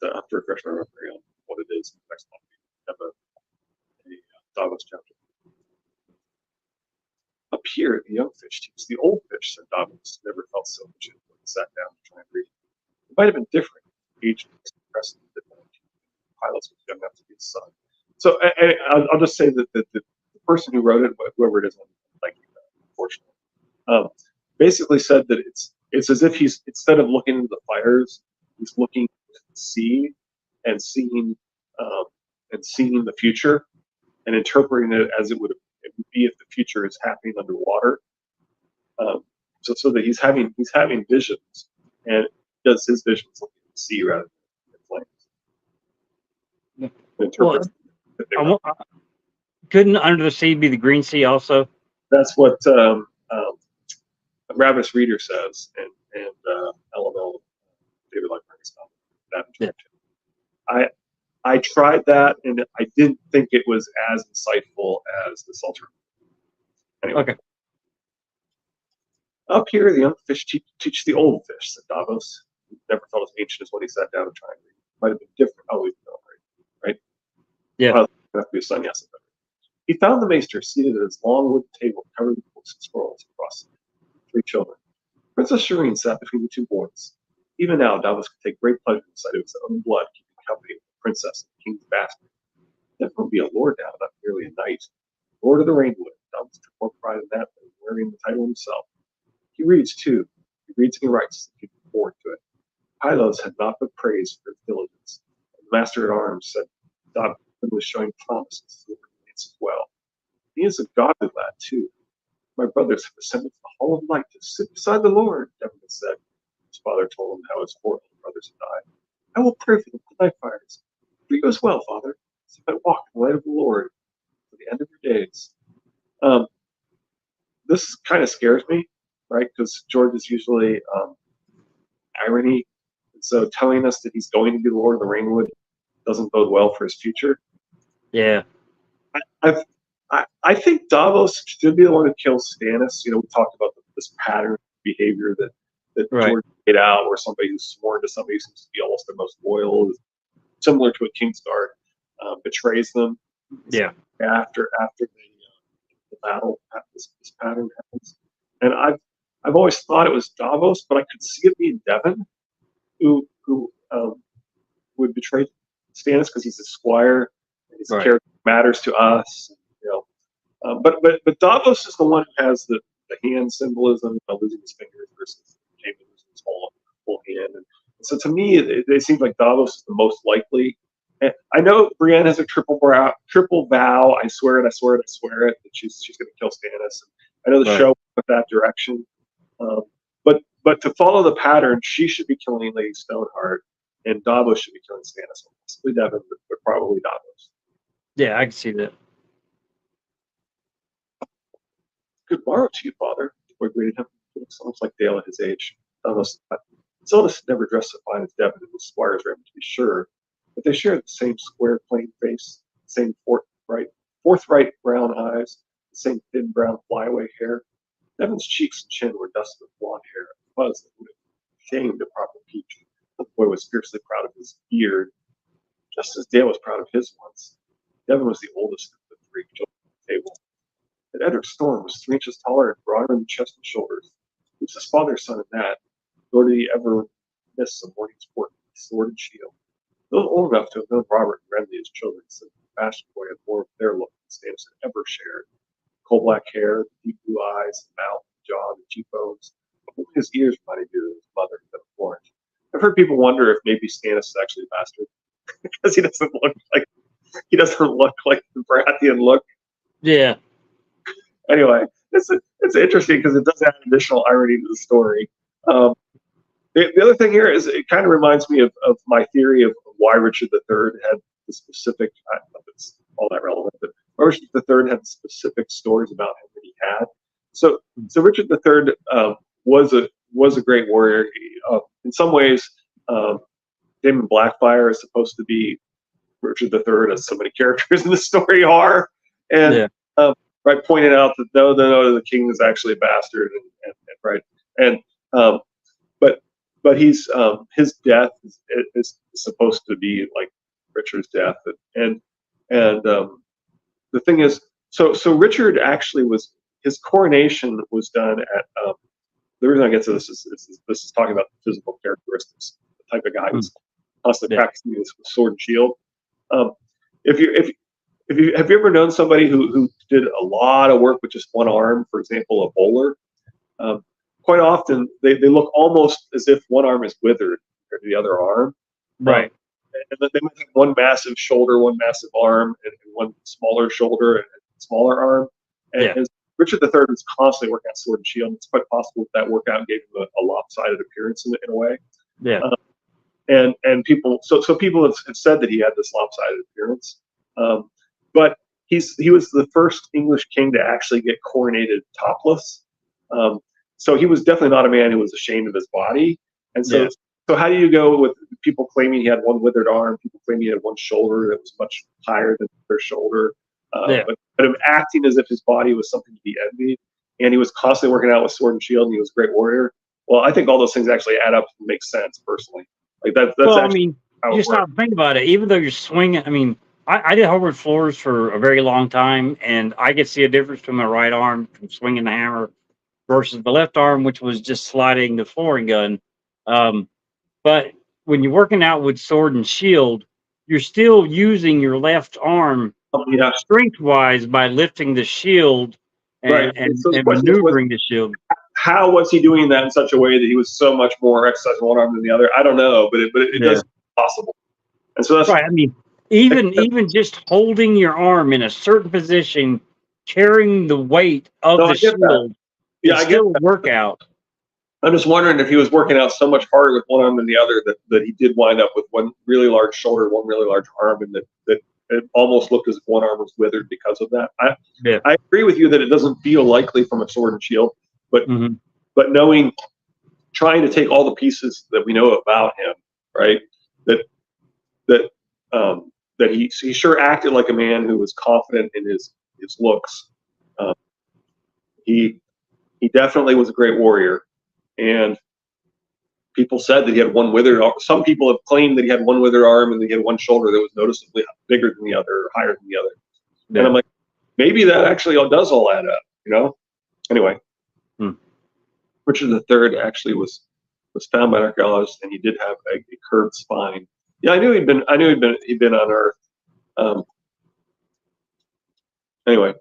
A: But, I have to refresh my memory on what it is next month. We have a Davos chapter. Up here, the young fish teach the old fish, said Davos. Never felt so much when he sat down to try and read. It might have been different. Age Crescent different. Pylos was young enough to be his son. So I'll just say that the person who wrote it, whoever it is, like unfortunately, basically said that it's as if he's, instead of looking into the fires, he's looking to the sea and seeing the future and interpreting it as it would be if the future is happening underwater. So that he's having visions, and does his visions looking at the sea rather than the flames.
B: Well, couldn't Under the Sea be the Green Sea also?
A: That's what Ravis Reader says, and LML David Lightbringer that. Yeah. I tried that, and I didn't think it was as insightful as the Sultan. Anyway.
B: Okay.
A: Up here, the young fish teach the old fish, said Davos. He never felt as ancient as when he sat down and tried to read. Might have been different. Oh, we've known, right?
B: Yeah.
A: Have to be a son, yes. He found the maester seated at his long wooden table covered with books and scrolls across three children. Princess Shireen sat between the two boys. Even now, Davos could take great pleasure in the sight of his own blood keeping company with the princess and the king's bastard. That would be a lord now, not merely a knight. Lord of the Rainwood. Davos took more pride in that than wearing the title himself. He reads, too. He reads and he writes, and looking forward to it. Pylos had not but praise for his diligence. And the master-at-arms said Davos was showing promises of as well. He is a godly lad, too. My brothers have ascended to the Hall of Light to sit beside the Lord, Devon said. His father told him how his 4 older brothers had died. I will pray for them at night fires. For you as well, father, so you might walk in the light of the Lord to the end of your days. This kind of scares me, right? Because George is usually irony. And so telling us that he's going to be the Lord of the Rainwood doesn't bode well for his future.
B: Yeah.
A: I think Davos should be the one who kills Stannis. We talked about this pattern of behavior that
B: Right.
A: George laid out, where somebody who's sworn to somebody who seems to be almost their most loyal, similar to a Kingsguard, betrays them.
B: Yeah.
A: After the battle, this pattern happens, and I've always thought it was Davos, but I could see it being Devon who would betray Stannis because he's a squire and his character matters to us. But Davos is the one who has the hand symbolism of losing his fingers versus Jaime losing his whole hand. And so to me, it seems like Davos is the most likely. And I know Brienne has a triple vow. I swear it, I swear it, I swear it, that she's going to kill Stannis. I know the show went that direction. But to follow the pattern, she should be killing Lady Stoneheart, and Davos should be killing Stannis. Possibly Devon, but probably Davos.
B: Yeah, I can see that.
A: Good morrow to you, father. The boy greeted him. He looks almost like Dale at his age. His eldest never dressed so fine as Devon and his squire's raiment, to be sure, but they shared the same square, plain face, the same forthright brown eyes, the same thin brown flyaway hair. Devon's cheeks and chin were dusted with blonde hair, a fuzz that would have shamed a proper peach. The boy was fiercely proud of his beard, just as Dale was proud of his once. Devon was the oldest of the three children at the table. And Edric Storm was 3 inches taller and broader in the chest and shoulders. He was his father's son in that, nor did he ever miss a morning sport with sword and shield. He was old enough to have known Robert and Renly as children, since the fashion boy had more of their look than Stannis had ever shared. Coal black hair, deep blue eyes, the mouth, the jaw, the cheekbones. Only his ears reminded you of his mother, instead of Florence. I've heard people wonder if maybe Stannis is actually a bastard because he doesn't look like the Baratheon look.
B: Yeah.
A: Anyway, it's interesting because it does add additional irony to the story. The other thing here is it kind of reminds me of my theory of why Richard III had the specific. I don't know if it's all that relevant, but Richard III had specific stories about him that he had. So Richard III was a great warrior. In some ways, Daemon Blackfire is supposed to be Richard III, as so many characters in the story are, and pointed out that no, the king is actually a bastard, but he's his death is supposed to be like Richard's death, and the thing is, so Richard actually his coronation was done at. The reason I get to this is talking about the physical characteristics, the type of guy who's constantly practicing with sword and shield. Have you ever known somebody who did a lot of work with just one arm, for example, a bowler? Quite often they look almost as if one arm is withered compared to the other arm.
B: Right.
A: And they might have one massive shoulder, one massive arm, and one smaller shoulder and smaller arm. And Richard III was constantly working on sword and shield. It's quite possible that workout gave him a lopsided appearance in a way.
B: Yeah.
A: And people, so people have said that he had this lopsided appearance. But he was the first English king to actually get coronated topless. So he was definitely not a man who was ashamed of his body. And so how do you go with people claiming he had one withered arm, people claiming he had one shoulder that was much higher than their shoulder, but him acting as if his body was something to be envied, and he was constantly working out with sword and shield, and he was a great warrior. Well, I think all those things actually add up and make sense personally. Like that's
B: well, I mean, you stop and think about it. Even though you're swinging, I mean, I did hardwood floors for a very long time, and I could see a difference between my right arm from swinging the hammer versus the left arm, which was just sliding the flooring gun. But when you're working out with sword and shield, you're still using your left arm strength-wise by lifting the shield and maneuvering the shield.
A: How was he doing that in such a way that he was so much more exercising one arm than the other? I don't know, but it does possible. And so that's
B: right. I mean, even just holding your arm in a certain position, carrying the weight of the shield, it's still a workout.
A: I'm just wondering if he was working out so much harder with one arm than the other that he did wind up with one really large shoulder, one really large arm, and that it almost looked as if one arm was withered because of that. I agree with you that it doesn't feel likely from a sword and shield, but trying to take all the pieces that we know about him, right? That That he sure acted like a man who was confident in his looks. Um, he he definitely was a great warrior, and people said that he had one withered arm. Some people have claimed that he had one withered arm and that he had one shoulder that was noticeably bigger than the other or higher than the other.
B: Yeah.
A: And I'm like, maybe that actually all does all add up, you know? Anyway, Richard III actually was found by archaeologists, and he did have a curved spine. Yeah, I knew he'd been on Earth. Anyway,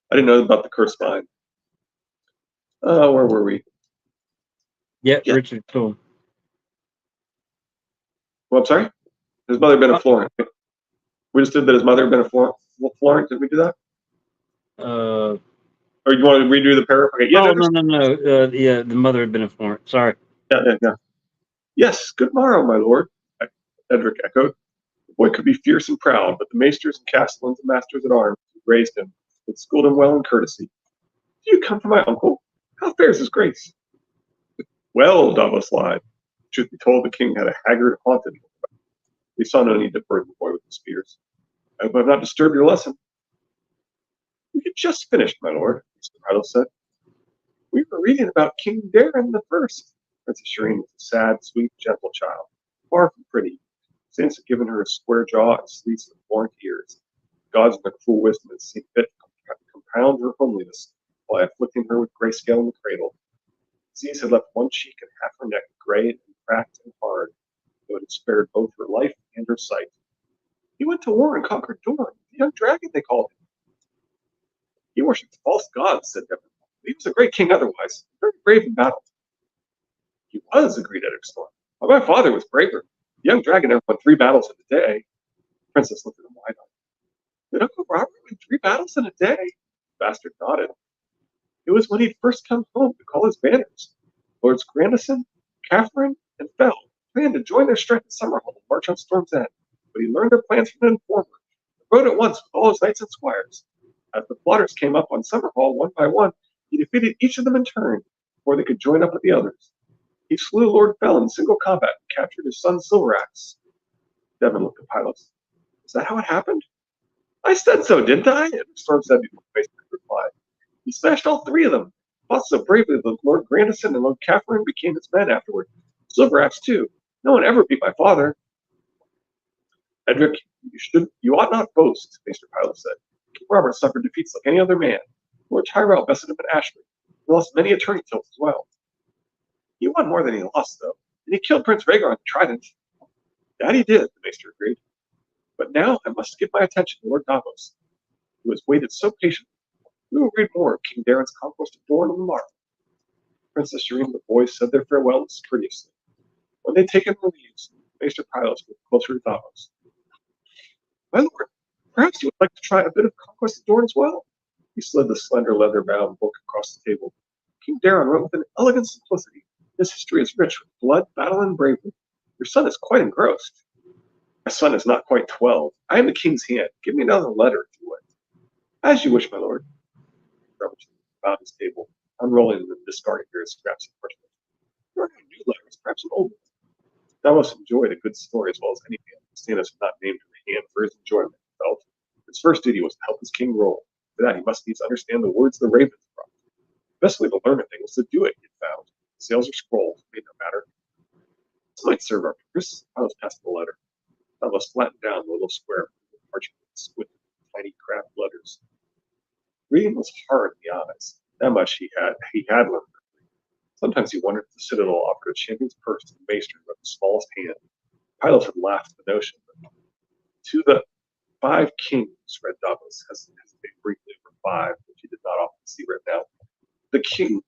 A: I didn't know about the curved spine. Where were we?
B: Yeah,
A: Yeah.
B: Richard told him.
A: Well, I'm sorry. His mother had been a Florent. We just did that. His mother had been a Florent. Did we do that? Or you want to redo the paragraph? Okay. Yeah,
B: no. Yeah, the mother had been a Florent. Sorry.
A: Yeah. Yes, good morrow, my lord, Edric echoed. The boy could be fierce and proud, but the maesters and castellans and masters at arms who raised him would school him well in courtesy. Do you come from my uncle? How fares his grace? Well, Davos lied. Truth be told, the king had a haggard, haunted look. He saw no need to burden the boy with his fears. I hope I have not disturbed your lesson. We had just finished, my lord, Mr. Pilo said. We were reading about King Darin the First. Princess Shireen was a sad, sweet, gentle child, far from pretty. Saints had given her a square jaw and sleeves of horned ears. Gods in their cruel wisdom had seen fit to compound her homeliness while afflicting her with grayscale in the cradle. Disease had left one cheek and half her neck gray and cracked and hard, though it had spared both her life and her sight. He went to war and conquered Dorne, the young dragon they called him. He worshipped false gods, said Devon. He was a great king otherwise, very brave in battle. He was, agreed Edric Storm. But my father was braver. The young dragon never won 3 battles in a day. The princess looked at him wide-eyed. Did Uncle Robert win 3 battles in a day? The bastard nodded. It was when he'd first come home to call his banners. Lords Grandison, Catherine, and Fell planned to join their strength at Summerhall and march on Storm's End, but he learned their plans from an informer and rode at once with all his knights and squires. As the plotters came up on Summerhall one by one, he defeated each of them in turn before they could join up with the others. He slew Lord Fell in single combat and captured his son Silveraxe. Devon looked at Pylos. Is that how it happened? I said so, didn't I? And Storm said before Mason could reply. He smashed all 3 of them, fought so bravely that Lord Grandison and Lord Catherine became his men afterward. Silveraxe, too. No one ever beat my father. Edric, you ought not boast, Maester Pylos said. King Robert suffered defeats like any other man. Lord Tyrell bested him at Ashford. He lost many a tourney tilt as well. He won more than he lost, though, and he killed Prince Rhaegar on the Trident. That he did, the Maester agreed. But now I must give my attention to Lord Davos, who has waited so patiently. We will read more of King Darin's conquest of Dorne on the morrow. Princess Shireen and the boys said their farewells courteously. When they'd taken their leaves, Maester Pylos moved closer to Davos. My lord, perhaps you would like to try a bit of conquest of Dorne as well. He slid the slender leather-bound book across the table. King Darin wrote with an elegant simplicity. His history is rich with blood, battle, and bravery. Your son is quite engrossed. My son is not quite 12. I am the king's hand. Give me another letter, if you would. As you wish, my lord. Robert found his table, unrolling them and discarding various scraps of parchment. There are no new letters, perhaps an old one. Davos enjoyed a good story as well as any man. Stannis had not named him a hand for his enjoyment, he felt. His first duty was to help his king rule. For that, he must needs understand the words the ravens brought. The best way to learn a thing was to do it, he found. The sails are scrolled, made no matter. This might serve our purpose. Davos passed the letter. Davos flattened down the little square with parchment with tiny crabbed letters. Reading was hard in the eyes. That much he had learned. Sometimes he wondered if the Citadel offered a champion's purse to the maester with the smallest hand. Pylos had laughed at the notion. To the 5 kings, read Davos, hesitated briefly for 5, which he did not often see written out. The king,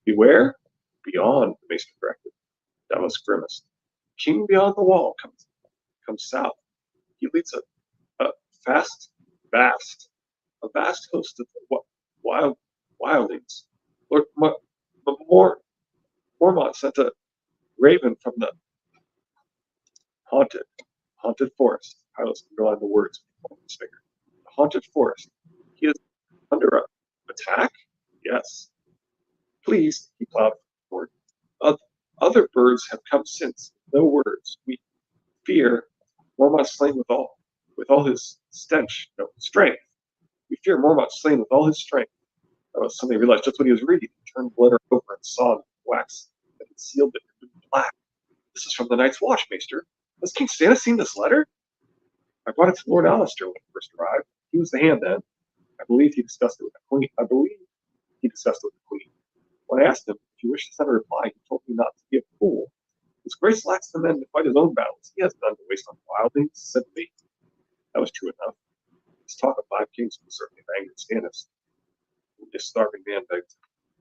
A: beware? Beyond, the maester corrected. Davos grimaced. King beyond the wall comes south. He leads a vast host of wildlings. Lord Mormont sent a raven from the haunted forest. Pylos underlined the words with his finger. The haunted forest. He is under attack? Yes. Please, he plowed forward. Other birds have come since. No words. fear Mormont slain with all his strength. We fear Mormont slain with all his strength. Suddenly realized just what he was reading. He turned the letter over and saw in wax that had sealed it in black. This is from the Night's Watch, Maester. Has King Stannis seen this letter? I brought it to Lord Alistair when he first arrived. He was the hand then. I believe he discussed it with the Queen. When I asked him if he wished to send a reply, he told me not to be a fool. His Grace lacks the men to fight his own battles. He has none to waste on wildlings, said to me. That was true enough. His talk of 5 kings was certainly have angered Stannis. This starving man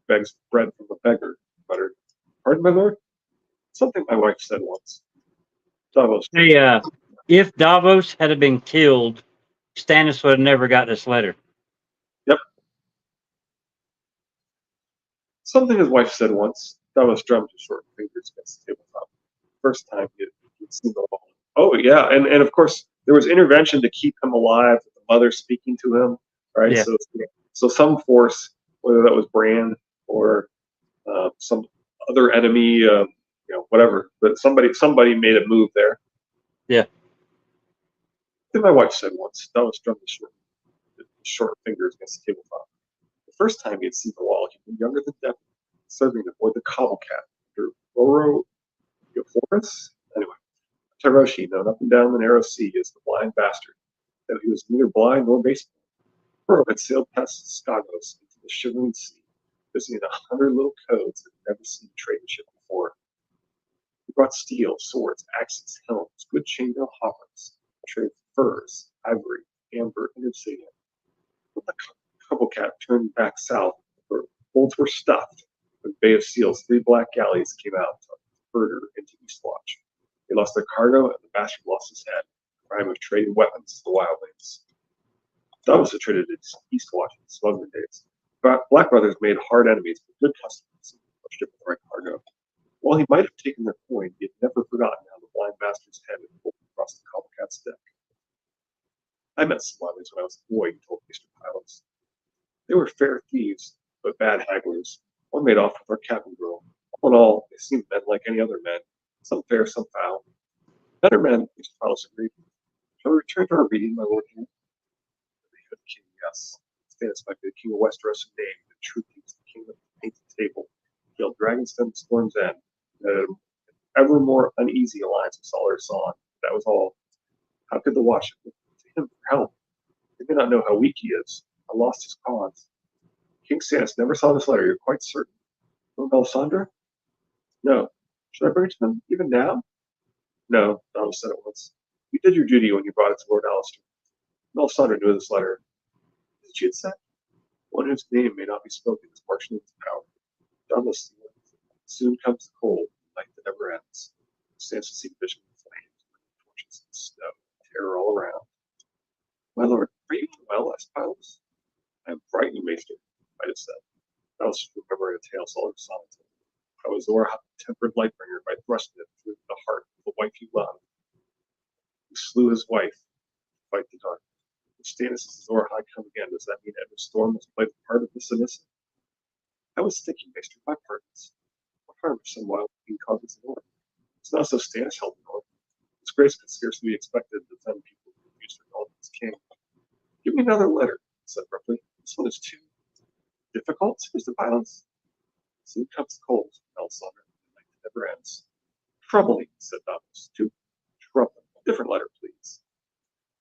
A: begs bread from a beggar, muttered. Pardon, my lord? Something my wife said once. Davos.
B: Hey, if Davos had been killed, Stannis would have never got this letter.
A: Yep. Something his wife said once. Davos drummed his short fingers against the tabletop. First time he'd seen the wall. Oh, yeah. And of course, there was intervention to keep him alive, with the mother speaking to him, right?
B: Yeah.
A: So some force, whether that was Bran or some other enemy, whatever, but somebody made a move there.
B: Yeah.
A: I think my wife said once. Davos drummed his short fingers against the tabletop. The first time he had seen the wall, he'd been younger than Devon, serving aboard the Cobblecat under Roro Euphoris. Anyway, Taroshi, known up and down the narrow sea as the blind bastard, though he was neither blind nor baseball. Roro had sailed past Skagos into the shivering sea, visiting 100 little coves that had never seen a trading ship before. He brought steel, swords, axes, helms, good chainmail hoppers, traded furs, ivory, amber, and obsidian. When the Cobblecat turned back south, where holds were stuffed, with Bay of Seals, 3 black galleys came out to further into Eastwatch. They lost their cargo, and the bastard lost his head, crime of trading weapons to the wildlings. Davos had traded at Eastwatch in the smuggling days. Black brothers made hard enemies, but good customers, pushed it with the right cargo. While he might have taken their coin, he had never forgotten how the blind bastard's head had pulled across the Cobblecat's deck. I met some wildlings when I was a boy, he told Mr. Pilots. They were fair thieves, but bad hagglers. One made off with our cabin girl. All in all, they seemed men like any other men, some fair, some foul. Better men, Mr. Pilots agreed. Shall we return to our reading, my lord king? The king, yes. Stannis might be the king of Westeros in name, but true king is the king of the painted table. He held Dragonstone to Storm's End, and had an ever more uneasy alliance with Salar Son. That was all. How could the Watch look to him for help? They may not know how weak he is. I lost his cause. King Stannis never saw this letter, you're quite certain. Lord Melisandre? No. Should I bring it to them even now? No, Davos said at once. You did your duty when you brought it to Lord Alistair. Melisandre knew this letter. As she had said, one whose name may not be spoken is marching into power. Davos soon comes the cold, the night that never ends. Stannis see vision of flames, torches and snow, terror all around. My lord, are you well? asked Pilos. I am frightened, Maester, I have said. I was remembering a tale Salar Son told. How Azor tempered Lightbringer by thrusting it through the heart of the wife he loved. He slew his wife to fight the dark. If Stannis is Azor High come again, does that mean Edward Storm must play the part of the submissive? I was thinking, Maester, my pardons. What harm if some wild king causes the North? It's not so Stannis held the North. His grace could scarcely be expected to defend people who refused to acknowledge his king. Give me another letter, he said abruptly. This one is too difficult, Mr. Violence. Soon comes the cold, Melisandre, the night that never ends. Troubling, said Davos. Too troubling. Different letter, please.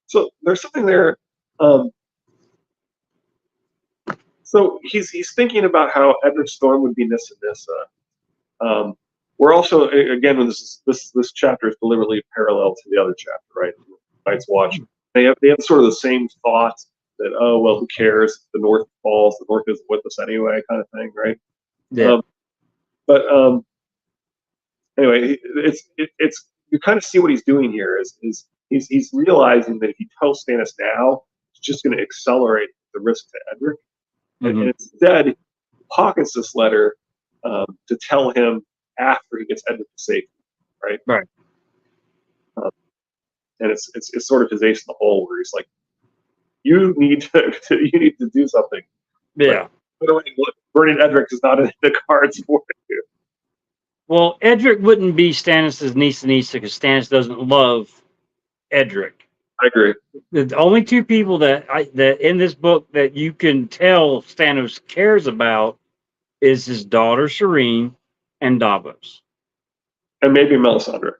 A: So there's something there. So he's thinking about how Edward Storm would be Nissa Nissa. We're also again when this chapter is deliberately parallel to the other chapter, right? Night's Watch. They have sort of the same thoughts that who cares? The North falls. The North isn't with us anyway, kind of thing, right?
B: Yeah.
A: Anyway, it's you kind of see what he's doing here is he's realizing that if he tells Stannis now, it's just going to accelerate the risk to Edric, and instead pockets this letter to tell him after he gets Edric to safety, right?
B: Right.
A: And it's sort of his ace in the hole where he's like, you need to do something.
B: Yeah.
A: But burning Edric is not in the cards for you.
B: Well, Edric wouldn't be Stannis' niece Anissa because Stannis doesn't love Edric.
A: I agree.
B: The only two people that in this book that you can tell Stannis cares about is his daughter Shireen and Davos.
A: And maybe Melisandre.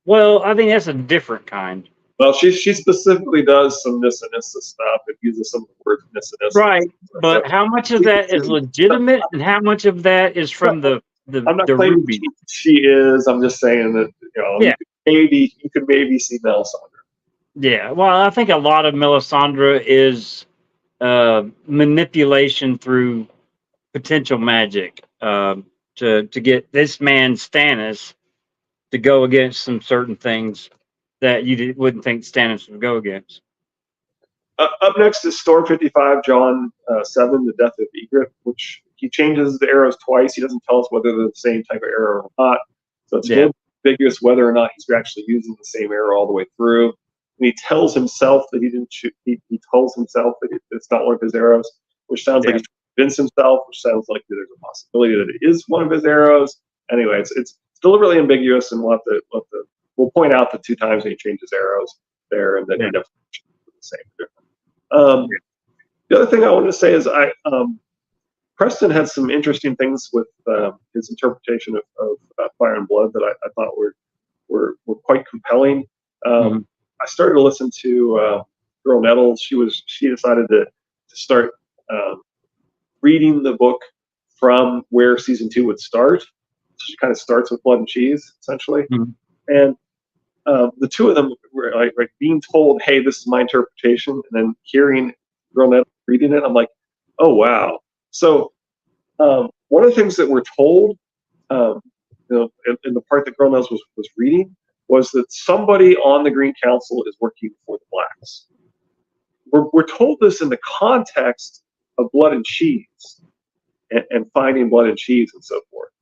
B: Well, I think that's a different kind.
A: Well, she specifically does some Nissa stuff. It uses some of the words Nissa.
B: Right, but how much of that is legitimate, and how much of that is from the
A: I'm not
B: the
A: claiming
B: Ruby?
A: she is. I'm just saying that
B: Yeah.
A: you could maybe see Melisandre.
B: Yeah, well, I think a lot of Melisandre is manipulation through potential magic to get this man Stannis to go against some certain things that wouldn't think Stannis would go against.
A: Up next is Storm 55, John 7, The Death of Egret, which he changes the arrows twice. He doesn't tell us whether they're the same type of arrow or not. So it's a little ambiguous whether or not he's actually using the same arrow all the way through. And he tells himself that he didn't shoot. He tells himself that it's not one of his arrows, which sounds like he's trying to convince himself, which sounds like there's a possibility that it is one of his arrows. Anyway, it's deliberately ambiguous, and we'll point out the two times that he changes arrows there, and then he definitely the same. The other thing I wanted to say is Preston had some interesting things with his interpretation of Fire and Blood that I thought were quite compelling. I started to listen to Girl Nettles. She decided to start reading the book from where season 2 would start. So she kind of starts with Blood and Cheese, essentially, and the two of them were like being told, "Hey, this is my interpretation," and then hearing Girl Nettles reading it, I'm like, "Oh wow!" So one of the things that we're told, in the part that Girl Nettles was reading, was that somebody on the Green Council is working for the Blacks. We're told this in the context of Blood and Cheese and finding Blood and Cheese and so forth.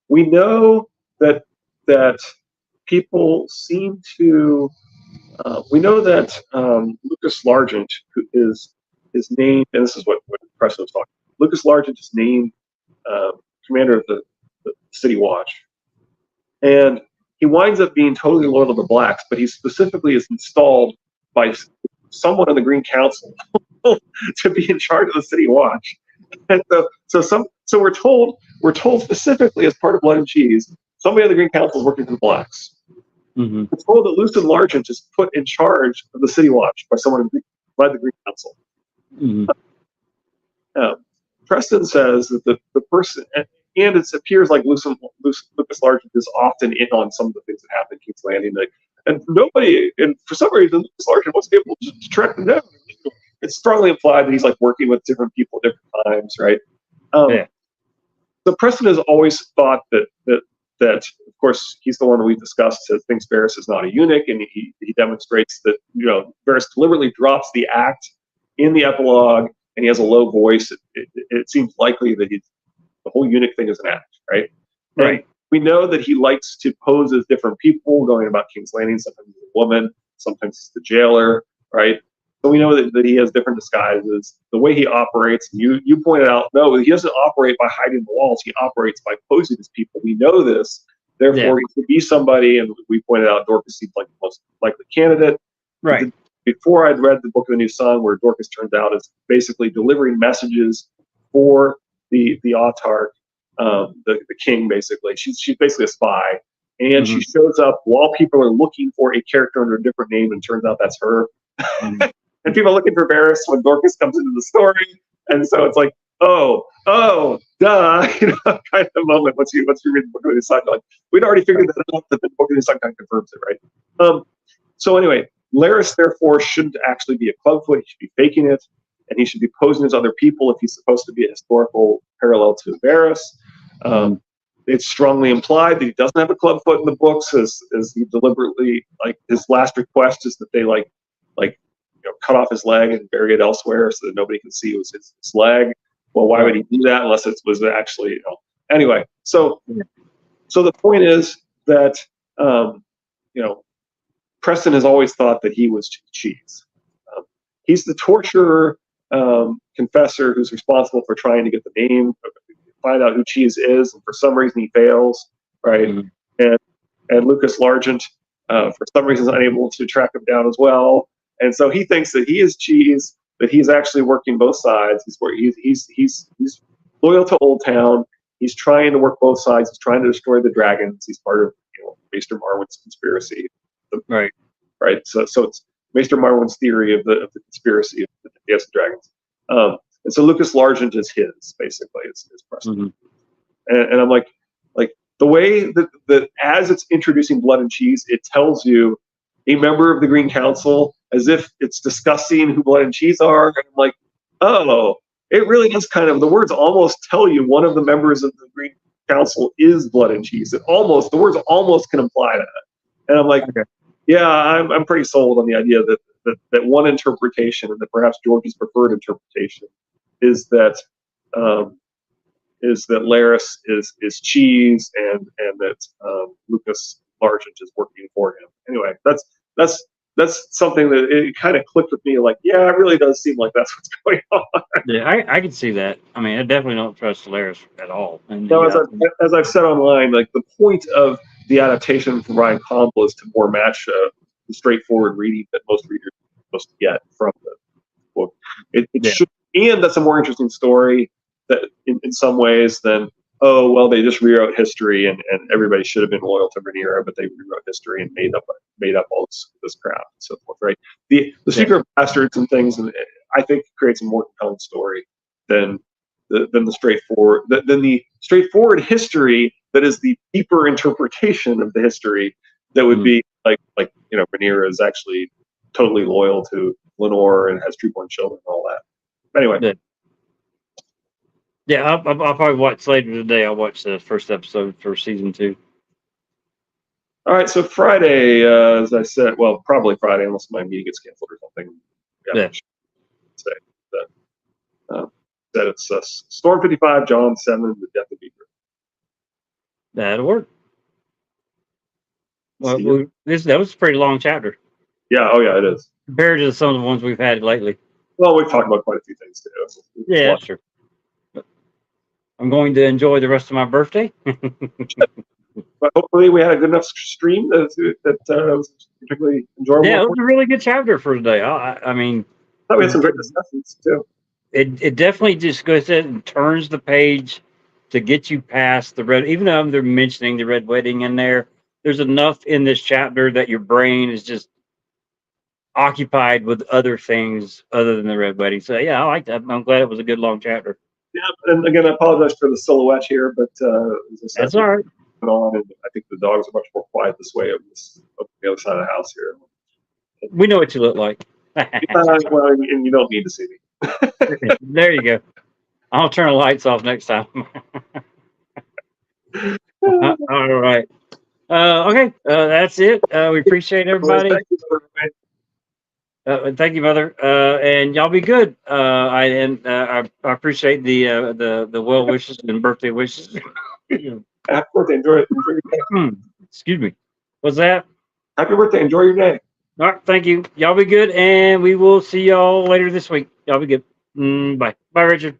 A: We know that people seem to. We know that Lucas Largent, who is named, and this is what Preston was talking about. Lucas Largent is named commander of the City Watch, and he winds up being totally loyal to the Blacks, but he specifically is installed by someone on the Green Council to be in charge of the City Watch. And so we're told specifically as part of Blood and Cheese, somebody on the Green Council is working for the Blacks. We're told that Lucas Largent is put in charge of the City Watch by by the Green Council. Preston says that the person, and it appears like Lucas Largent is often in on some of the things that happen in King's Landing. And nobody, and for some reason, Lucas Largent wasn't able to track them down. It's strongly implied that he's like working with different people at different times, right? So Preston has always thought that of course he's the one we've discussed that thinks Varys is not a eunuch, and he demonstrates that Varys deliberately drops the act in the epilogue, and he has a low voice. It seems likely that the whole eunuch thing is an act, right?
B: Right.
A: And we know that he likes to pose as different people going about King's Landing. Sometimes he's a woman, sometimes he's the jailer, right? So we know that he has different disguises. The way he operates, you pointed out, no, he doesn't operate by hiding the walls. He operates by posing as people. We know this. Therefore, he could be somebody, and we pointed out Dorcas seems like the most likely candidate.
B: Right.
A: Before I'd read the Book of the New Sun, where Dorcas turns out is basically delivering messages for the autarch, the king, basically. She's basically a spy. And she shows up while people are looking for a character under a different name, and turns out that's her. And people are looking for Varys when Dorcas comes into the story. And so it's like, oh, duh, kind of moment once you read the Book of the New Sun. Like, we'd already figured that out, but the Book of the New Sun kind of confirms it, right? So anyway, Larys, therefore, shouldn't actually be a clubfoot. He should be faking it, and he should be posing as other people if he's supposed to be a historical parallel to Varys. It's strongly implied that he doesn't have a clubfoot in the books, as he deliberately, like, his last request is that they cut off his leg and bury it elsewhere so that nobody can see it was his leg. Well, why would he do that unless it was actually, Anyway, so the point is that, Preston has always thought that he was Cheese. He's the torturer, confessor who's responsible for trying to get the name, find out who Cheese is, and for some reason he fails, right?
B: Mhm.
A: And Lucas Largent, for some reason, is unable to track him down as well. And so he thinks that he is Cheese, that he's actually working both sides. He's loyal to Old Town. He's trying to work both sides. He's trying to destroy the dragons. He's part of Maester Marwyn's conspiracy.
B: Right.
A: Right. So it's Maester Marwyn's theory of the conspiracy of the dragons. And so Lucas Largent is his, basically, his person. And I'm like the way that as it's introducing Blood and Cheese, it tells you a member of the Green Council as if it's discussing who Blood and Cheese are. And I'm like, oh, it really does kind of, the words almost tell you one of the members of the Green Council is Blood and Cheese. The words almost can imply that. And I'm like, yeah, I'm pretty sold on the idea that one interpretation, and that perhaps George's preferred interpretation, is that Laris is Cheese, and that Lucas Largent is working for him. Anyway, that's something that it kind of clicked with me. Like, yeah, it really does seem like that's what's going on.
B: Yeah, I can see that. I mean, I definitely don't trust Laris at all. And
A: Now, as I've said online, like the point of the adaptation from Ryan Condal is to more match the straightforward reading that most readers are supposed to get from the book. It should, and that's a more interesting story that in some ways than, oh, well, they just rewrote history and everybody should have been loyal to Rhaenyra, but they rewrote history and made up all this crap and so forth, right? The Secret Bastards and things, and I think creates a more compelling story than the straightforward history that is the deeper interpretation of the history that would be like Rhaenyra is actually totally loyal to Lenore and has true-born children and all that. Anyway.
B: Yeah, I'll probably watch later today. I'll watch the first episode for season 2.
A: All right, so Friday, as I said, well, probably Friday, unless my meeting gets canceled or something. Say that it's Storm 55, John 7, The Death of Beaver.
B: That'll work. Well, that was a pretty long chapter.
A: Yeah, oh yeah, it is.
B: Compared to some of the ones we've had lately.
A: Well, we've talked about quite a few things too.
B: Yeah, that's true. I'm going to enjoy the rest of my birthday.
A: But hopefully we had a good enough stream that was particularly enjoyable.
B: Yeah, it was a really good chapter for today. I mean,
A: I thought we had some great discussions too.
B: It definitely just goes ahead and turns the page to get you past the red. Even though they're mentioning the Red Wedding in there, there's enough in this chapter that your brain is just occupied with other things other than the Red Wedding. So yeah, I like that. I'm glad it was a good long chapter.
A: Yeah, and again, I apologize for the silhouette here, but as I said,
B: that's all right.
A: On, and I think the dogs are much more quiet this way up the other side of the house here.
B: We know what you look like.
A: Well, and you don't need to see me.
B: There you go. I'll turn the lights off next time. All right. Okay. That's it. We appreciate everybody. Thank you, Mother. And y'all be good. I appreciate the well wishes and birthday wishes.
A: Happy birthday. Enjoy your day.
B: Excuse me. What's that?
A: Happy birthday. Enjoy your day.
B: All right. Thank you. Y'all be good. And we will see y'all later this week. Y'all be good. Bye. Bye, Richard.